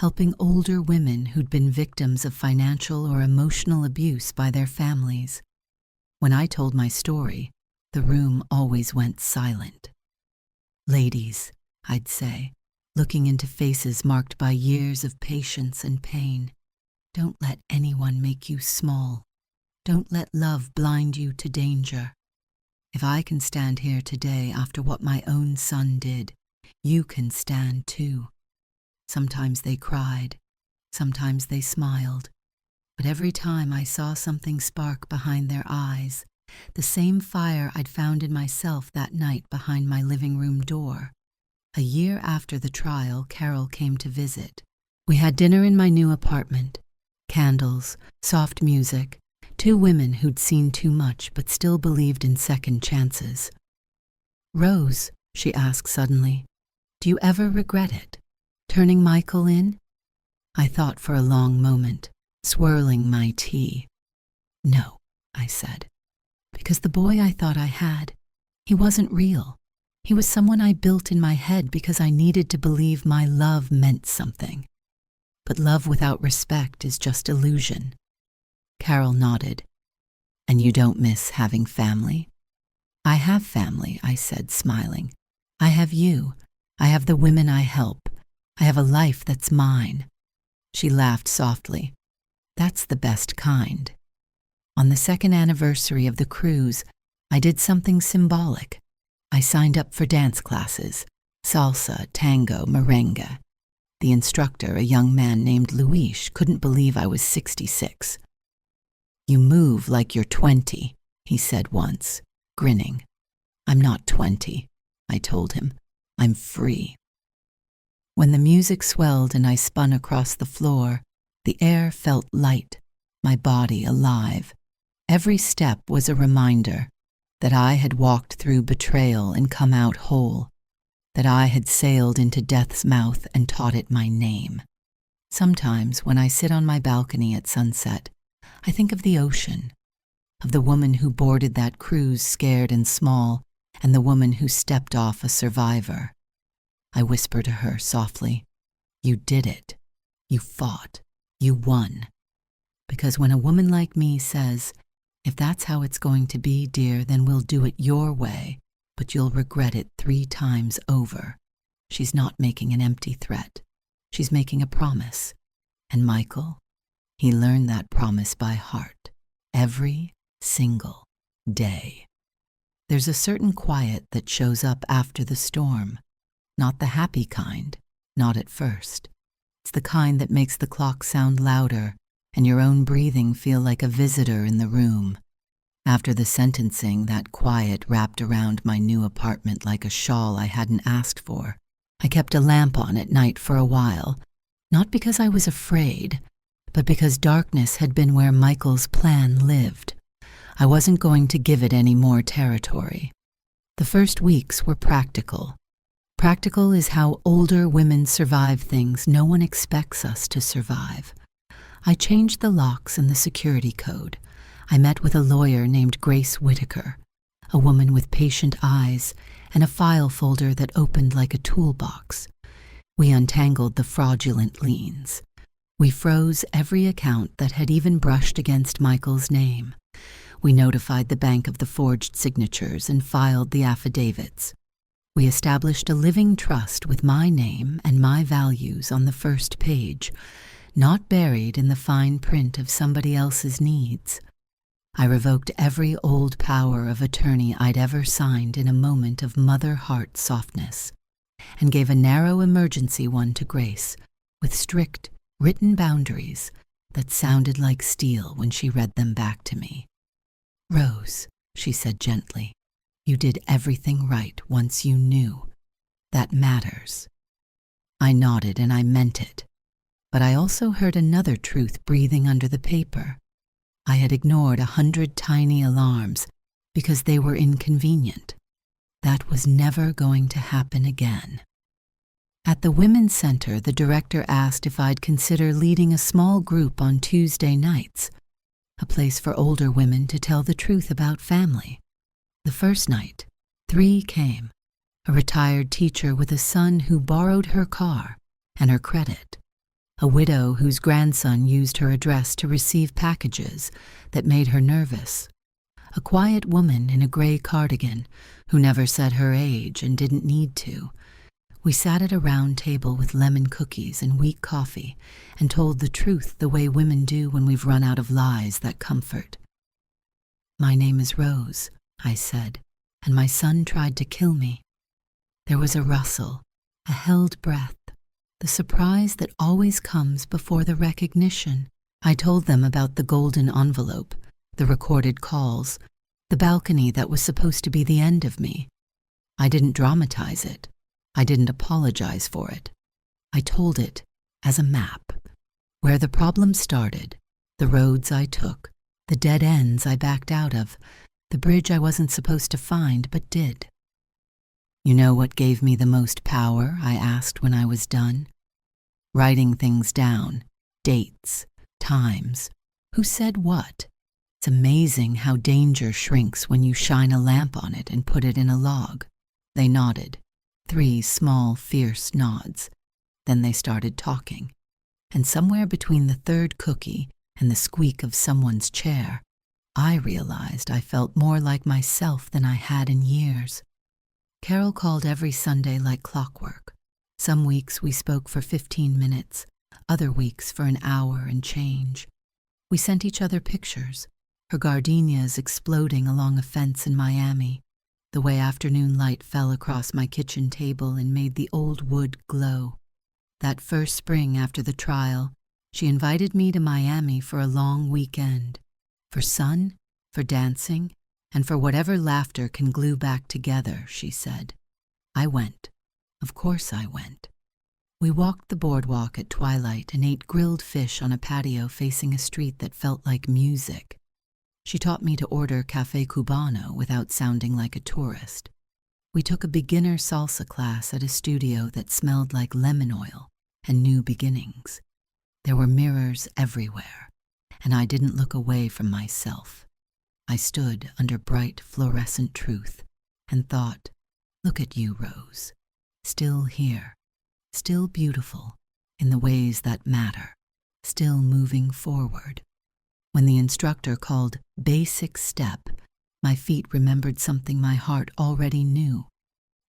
helping older women who'd been victims of financial or emotional abuse by their families. When I told my story, the room always went silent. Ladies, I'd say, looking into faces marked by years of patience and pain, don't let anyone make you small. Don't let love blind you to danger. If I can stand here today after what my own son did, you can stand too. Sometimes they cried, sometimes they smiled, but every time I saw something spark behind their eyes, the same fire I'd found in myself that night behind my living room door. A year after the trial, Carol came to visit. We had dinner in my new apartment. Candles, soft music, 2 women who'd seen too much but still believed in second chances. Rose, she asked suddenly, do you ever regret it? Turning Michael in? I thought for a long moment, swirling my tea. No, I said, because the boy I thought I had, he wasn't real. He was someone I built in my head because I needed to believe my love meant something. But love without respect is just illusion. Carol nodded. And you don't miss having family? I have family, I said, smiling. I have you. I have the women I help. I have a life that's mine. She laughed softly. That's the best kind. On the 2nd anniversary of the cruise, I did something symbolic. I signed up for dance classes, salsa, tango, merengue. The instructor, a young man named Luis, couldn't believe I was 66. You move like you're 20, he said once, grinning. I'm not 20, I told him. I'm free. When the music swelled and I spun across the floor, the air felt light, my body alive. Every step was a reminder that I had walked through betrayal and come out whole, that I had sailed into death's mouth and taught it my name. Sometimes, when I sit on my balcony at sunset, I think of the ocean, of the woman who boarded that cruise scared and small, and the woman who stepped off a survivor. I whisper to her softly, you did it. You fought. You won. Because when a woman like me says, if that's how it's going to be, dear, then we'll do it your way, but you'll regret it 3 times over, she's not making an empty threat. She's making a promise. And Michael, he learned that promise by heart, every single day. There's a certain quiet that shows up after the storm, not the happy kind, not at first. It's the kind that makes the clock sound louder and your own breathing feel like a visitor in the room. After the sentencing, that quiet wrapped around my new apartment like a shawl I hadn't asked for. I kept a lamp on at night for a while, not because I was afraid, but because darkness had been where Michael's plan lived. I wasn't going to give it any more territory. The first weeks were practical. Practical is how older women survive things no one expects us to survive. I changed the locks and the security code. I met with a lawyer named Grace Whitaker, a woman with patient eyes and a file folder that opened like a toolbox. We untangled the fraudulent liens. We froze every account that had even brushed against Michael's name. We notified the bank of the forged signatures and filed the affidavits. We established a living trust with my name and my values on the first page, not buried in the fine print of somebody else's needs. I revoked every old power of attorney I'd ever signed in a moment of mother heart softness. and gave a narrow emergency one to Grace, with strict, written boundaries that sounded like steel when she read them back to me. "Rose," she said gently, "you did everything right once you knew. That matters." I nodded, and I meant it. But I also heard another truth breathing under the paper. I had ignored 100 tiny alarms because they were inconvenient. That was never going to happen again. At the Women's Center, the director asked if I'd consider leading a small group on Tuesday nights, a place for older women to tell the truth about family. The first night, 3 came, a retired teacher with a son who borrowed her car and her credit, a widow whose grandson used her address to receive packages that made her nervous, a quiet woman in a gray cardigan who never said her age and didn't need to. We sat at a round table with lemon cookies and weak coffee and told the truth the way women do when we've run out of lies that comfort. "My name is Rose," I said, "and my son tried to kill me." There was a rustle, a held breath, the surprise that always comes before the recognition. I told them about the golden envelope, the recorded calls, the balcony that was supposed to be the end of me. I didn't dramatize it. I didn't apologize for it. I told it as a map, where the problem started, the roads I took, the dead ends I backed out of, the bridge I wasn't supposed to find but did. "You know what gave me the most power?" I asked when I was done. "Writing things down, dates, times, who said what. It's amazing how danger shrinks when you shine a lamp on it and put it in a log." They nodded, 3 small, fierce nods. Then they started talking, and somewhere between the 3rd cookie and the squeak of someone's chair, I realized I felt more like myself than I had in years. Carol called every Sunday like clockwork. Some weeks we spoke for 15 minutes, other weeks for an hour and change. We sent each other pictures, her gardenias exploding along a fence in Miami, the way afternoon light fell across my kitchen table and made the old wood glow. That first spring after the trial, she invited me to Miami for a long weekend, for sun, for dancing, and for whatever laughter can glue back together, she said. I went. Of course I went. We walked the boardwalk at twilight and ate grilled fish on a patio facing a street that felt like music. She taught me to order Café Cubano without sounding like a tourist. We took a beginner salsa class at a studio that smelled like lemon oil and new beginnings. There were mirrors everywhere, and I didn't look away from myself. I stood under bright fluorescent truth and thought, look at you, Rose, still here, still beautiful in the ways that matter, still moving forward. When the instructor called basic step, my feet remembered something my heart already knew.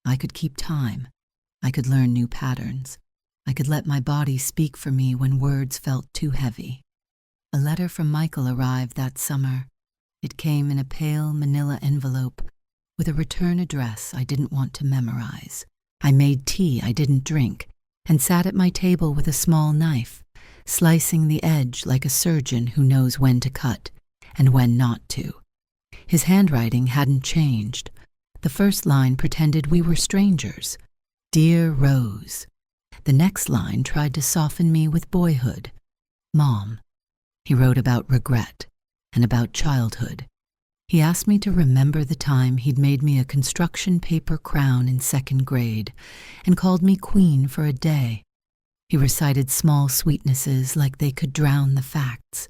I could keep time. I could learn new patterns. I could let my body speak for me when words felt too heavy. A letter from Michael arrived that summer. It came in a pale manila envelope with a return address I didn't want to memorize. I made tea I didn't drink and sat at my table with a small knife, slicing the edge like a surgeon who knows when to cut and when not to. His handwriting hadn't changed. The first line pretended we were strangers. Dear Rose. The next line tried to soften me with boyhood. Mom. He wrote about regret and about childhood. He asked me to remember the time he'd made me a construction paper crown in 2nd grade and called me queen for a day. He recited small sweetnesses like they could drown the facts.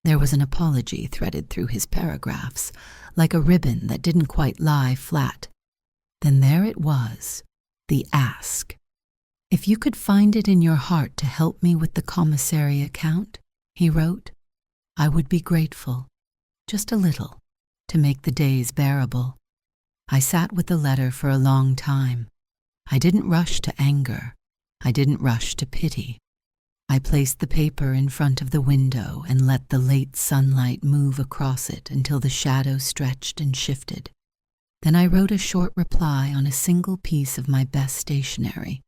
There was an apology threaded through his paragraphs, like a ribbon that didn't quite lie flat. Then there it was, the ask. If you could find it in your heart to help me with the commissary account, he wrote, I would be grateful, just a little, to make the days bearable. I sat with the letter for a long time. I didn't rush to anger. I didn't rush to pity. I placed the paper in front of the window and let the late sunlight move across it until the shadow stretched and shifted. Then I wrote a short reply on a single piece of my best stationery,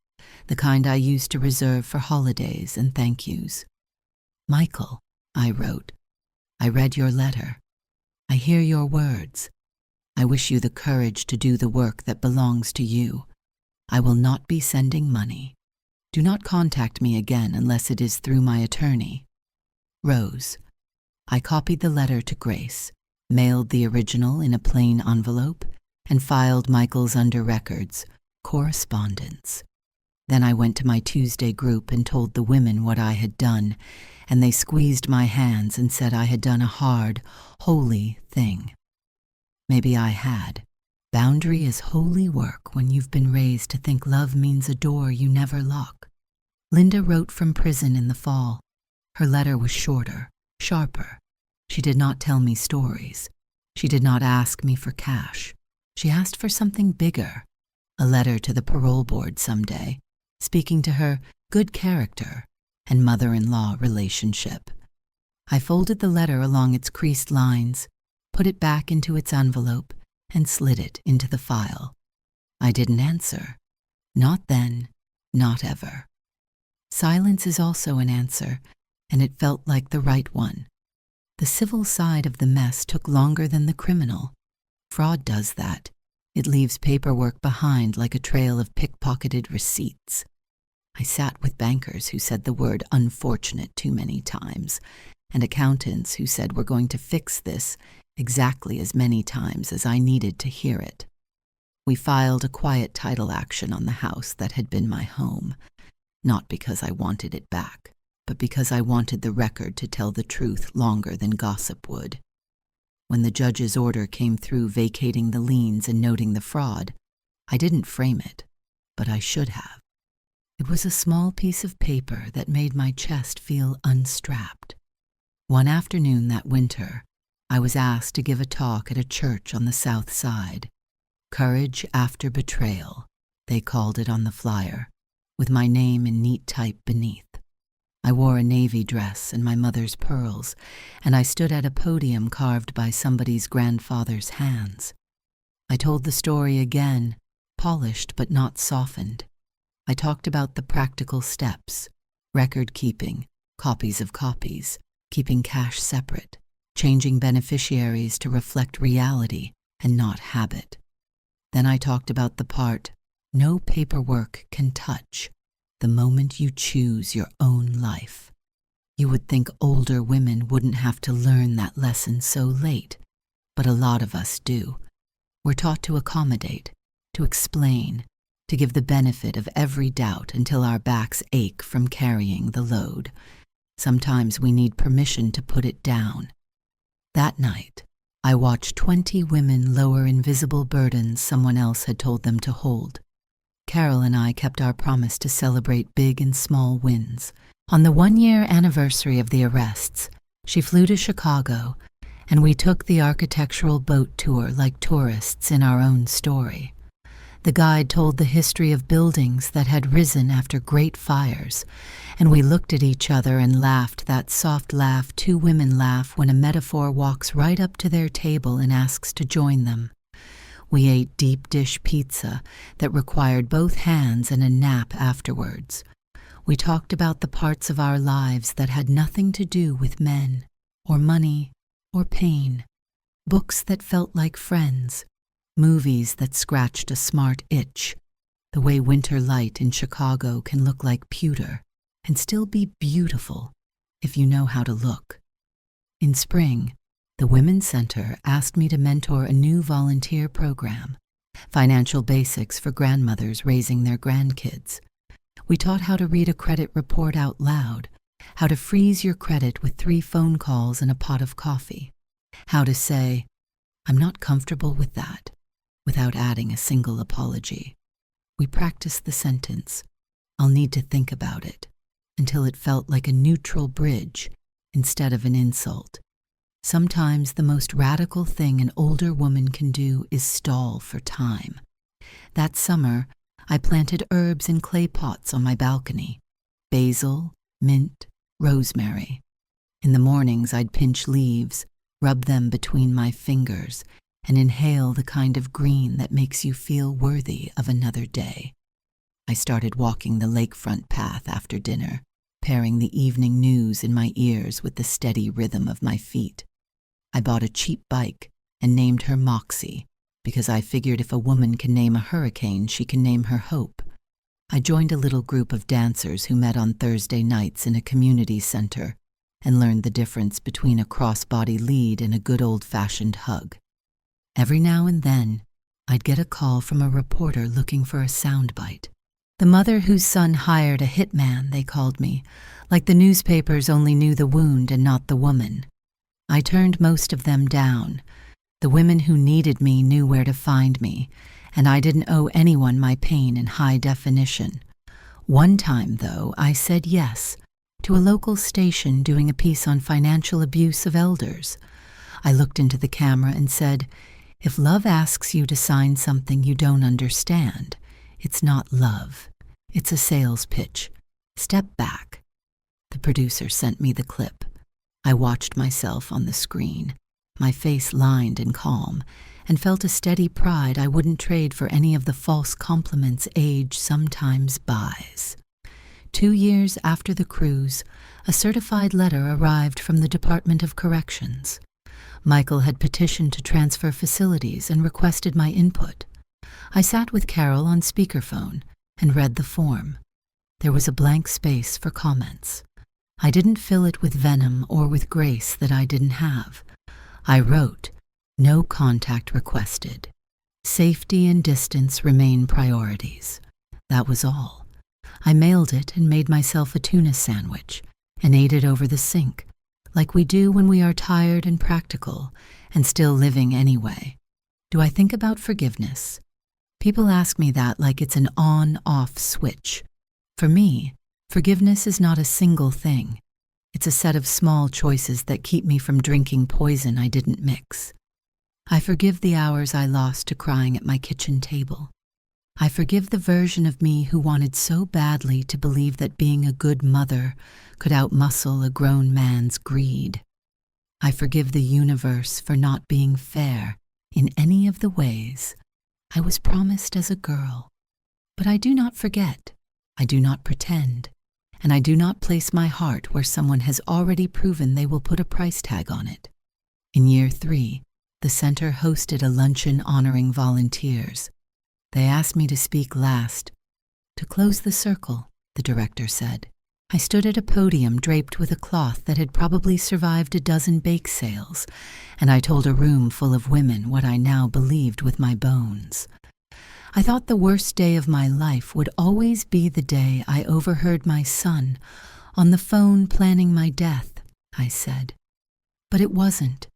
the kind I used to reserve for holidays and thank yous. Michael, I wrote, I read your letter. I hear your words. I wish you the courage to do the work that belongs to you. I will not be sending money. Do not contact me again unless it is through my attorney. Rose. I copied the letter to Grace, mailed the original in a plain envelope, and filed Michael's under records, correspondence. Then I went to my Tuesday group and told the women what I had done, and they squeezed my hands and said I had done a hard, holy thing. Maybe I had. Boundary is holy work when you've been raised to think love means a door you never lock. Linda wrote from prison in the fall. Her letter was shorter, sharper. She did not tell me stories. She did not ask me for cash. She asked for something bigger, a letter to the parole board someday, speaking to her good character and mother-in-law relationship. I folded the letter along its creased lines, put it back into its envelope, and slid it into the file. I didn't answer. Not then, not ever. Silence is also an answer, and it felt like the right one. The civil side of the mess took longer than the criminal. Fraud does that. It leaves paperwork behind like a trail of pickpocketed receipts. I sat with bankers who said the word unfortunate too many times, and accountants who said we're going to fix this exactly as many times as I needed to hear it. We filed a quiet title action on the house that had been my home, not because I wanted it back, but because I wanted the record to tell the truth longer than gossip would. When the judge's order came through vacating the liens and noting the fraud, I didn't frame it, but I should have. It was a small piece of paper that made my chest feel unstrapped. One afternoon that winter, I was asked to give a talk at a church on the South Side. Courage After Betrayal, they called it on the flyer, with my name in neat type beneath. I wore a navy dress and my mother's pearls, and I stood at a podium carved by somebody's grandfather's hands. I told the story again, polished but not softened. I talked about the practical steps, record keeping, copies of copies, keeping cash separate, changing beneficiaries to reflect reality and not habit. Then I talked about the part no paperwork can touch, the moment you choose your own life. You would think older women wouldn't have to learn that lesson so late, but a lot of us do. We're taught to accommodate, to explain, to give the benefit of every doubt until our backs ache from carrying the load. Sometimes we need permission to put it down. That night, I watched 20 women lower invisible burdens someone else had told them to hold. Carol and I kept our promise to celebrate big and small wins. On the 1-year anniversary of the arrests, she flew to Chicago, and we took the architectural boat tour like tourists in our own story. The guide told the history of buildings that had risen after great fires, and we looked at each other and laughed that soft laugh two women laugh when a metaphor walks right up to their table and asks to join them. We ate deep dish pizza that required both hands and a nap afterwards. We talked about the parts of our lives that had nothing to do with men, or money, or pain. Books that felt like friends. Movies that scratched a smart itch. The way winter light in Chicago can look like pewter and still be beautiful if you know how to look. In spring, the Women's Center asked me to mentor a new volunteer program, Financial Basics for Grandmothers Raising Their Grandkids. We taught how to read a credit report out loud, how to freeze your credit with 3 phone calls and a pot of coffee, how to say, "I'm not comfortable with that," without adding a single apology. We practiced the sentence, "I'll need to think about it," until it felt like a neutral bridge instead of an insult. Sometimes the most radical thing an older woman can do is stall for time. That summer, I planted herbs in clay pots on my balcony. Basil, mint, rosemary. In the mornings, I'd pinch leaves, rub them between my fingers, and inhale the kind of green that makes you feel worthy of another day. I started walking the lakefront path after dinner, pairing the evening news in my ears with the steady rhythm of my feet. I bought a cheap bike and named her Moxie, because I figured if a woman can name a hurricane, she can name her hope. I joined a little group of dancers who met on Thursday nights in a community center and learned the difference between a crossbody lead and a good old-fashioned hug. Every now and then, I'd get a call from a reporter looking for a soundbite. The mother whose son hired a hitman, they called me, like the newspapers only knew the wound and not the woman. I turned most of them down. The women who needed me knew where to find me, and I didn't owe anyone my pain in high definition. One time, though, I said yes to a local station doing a piece on financial abuse of elders. I looked into the camera and said, "If love asks you to sign something you don't understand, it's not love. It's a sales pitch. Step back." The producer sent me the clip. I watched myself on the screen, my face lined and calm, and felt a steady pride I wouldn't trade for any of the false compliments age sometimes buys. 2 years after the cruise, a certified letter arrived from the Department of Corrections. Michael had petitioned to transfer facilities and requested my input. I sat with Carol on speakerphone and read the form. There was a blank space for comments. I didn't fill it with venom or with grace that I didn't have. I wrote, "No contact requested. Safety and distance remain priorities." That was all. I mailed it and made myself a tuna sandwich and ate it over the sink, like we do when we are tired and practical and still living anyway. Do I think about forgiveness? People ask me that like it's an on-off switch. For me, forgiveness is not a single thing. It's a set of small choices that keep me from drinking poison I didn't mix. I forgive the hours I lost to crying at my kitchen table. I forgive the version of me who wanted so badly to believe that being a good mother could outmuscle a grown man's greed. I forgive the universe for not being fair in any of the ways I was promised as a girl. But I do not forget, I do not pretend, and I do not place my heart where someone has already proven they will put a price tag on it. In year 3, the center hosted a luncheon honoring volunteers. They asked me to speak last. "To close the circle," the director said. I stood at a podium draped with a cloth that had probably survived a dozen bake sales, and I told a room full of women what I now believed with my bones. I thought the worst day of my life would always be the day I overheard my son on the phone planning my death, I said. But it wasn't.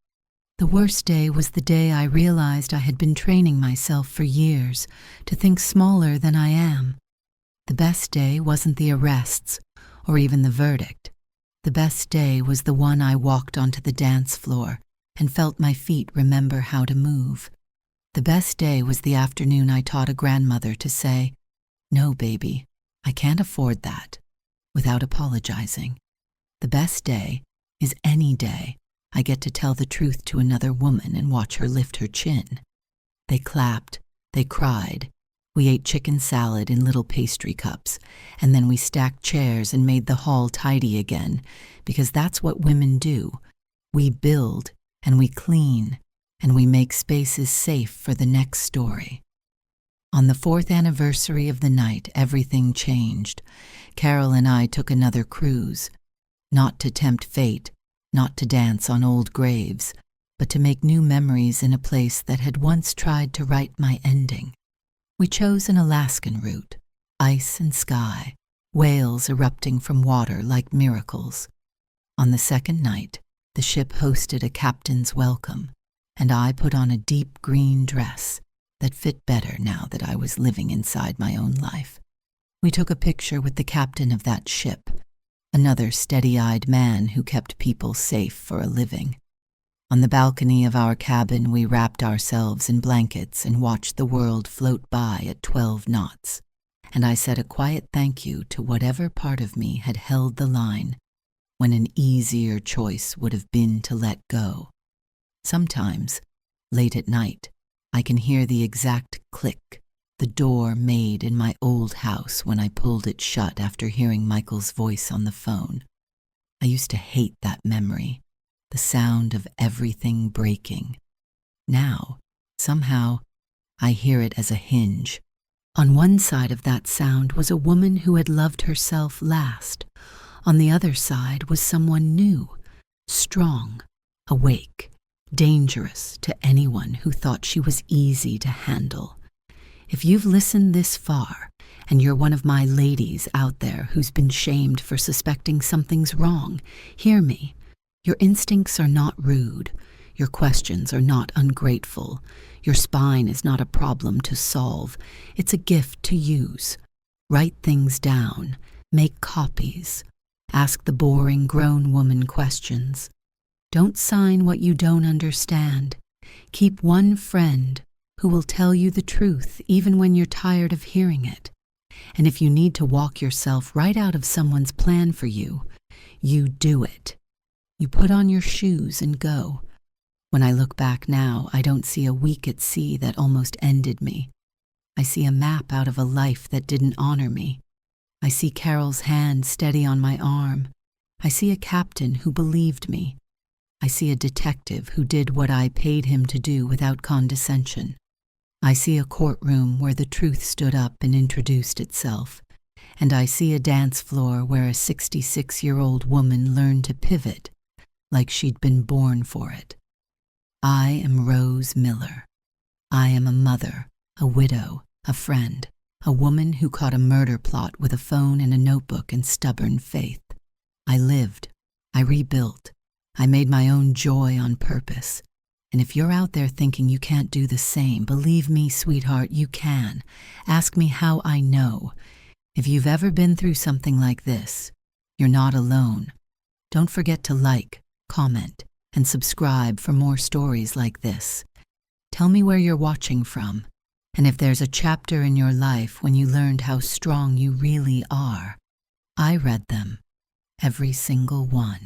The worst day was the day I realized I had been training myself for years to think smaller than I am. The best day wasn't the arrests or even the verdict. The best day was the one I walked onto the dance floor and felt my feet remember how to move. The best day was the afternoon I taught a grandmother to say, "No, baby, I can't afford that," without apologizing. The best day is any day I get to tell the truth to another woman and watch her lift her chin. They clapped, they cried. We ate chicken salad in little pastry cups, and then we stacked chairs and made the hall tidy again, because that's what women do. We build, and we clean, and we make spaces safe for the next story. On the 4th anniversary of the night, everything changed. Carol and I took another cruise, not to tempt fate, not to dance on old graves, but to make new memories in a place that had once tried to write my ending. We chose an Alaskan route, ice and sky, whales erupting from water like miracles. On the second night, the ship hosted a captain's welcome, and I put on a deep green dress that fit better now that I was living inside my own life. We took a picture with the captain of that ship, another steady-eyed man who kept people safe for a living. On the balcony of our cabin, we wrapped ourselves in blankets and watched the world float by at 12 knots, and I said a quiet thank you to whatever part of me had held the line when an easier choice would have been to let go. Sometimes Late at night, I can hear the exact click the door made in my old house when I pulled it shut after hearing Michael's voice on the phone. I used to hate that memory, the sound of everything breaking. Now, somehow, I hear it as a hinge. On one side of that sound was a woman who had loved herself last. On the other side was someone new, strong, awake, dangerous to anyone who thought she was easy to handle. If you've listened this far, and you're one of my ladies out there who's been shamed for suspecting something's wrong, hear me. Your instincts are not rude. Your questions are not ungrateful. Your spine is not a problem to solve. It's a gift to use. Write things down. Make copies. Ask the boring grown woman questions. Don't sign what you don't understand. Keep one friend who will tell you the truth even when you're tired of hearing it. And if you need to walk yourself right out of someone's plan for you, you do it. You put on your shoes and go. When I look back now, I don't see a week at sea that almost ended me. I see a map out of a life that didn't honor me. I see Carol's hand steady on my arm. I see a captain who believed me. I see a detective who did what I paid him to do without condescension. I see a courtroom where the truth stood up and introduced itself. And I see a dance floor where a 66-year-old woman learned to pivot like she'd been born for it. I am Rose Miller. I am a mother, a widow, a friend, a woman who caught a murder plot with a phone and a notebook and stubborn faith. I lived. I rebuilt. I made my own joy on purpose. And if you're out there thinking you can't do the same, believe me, sweetheart, you can. Ask me how I know. If you've ever been through something like this, you're not alone. Don't forget to like, comment, and subscribe for more stories like this. Tell me where you're watching from, and if there's a chapter in your life when you learned how strong you really are. I read them, every single one.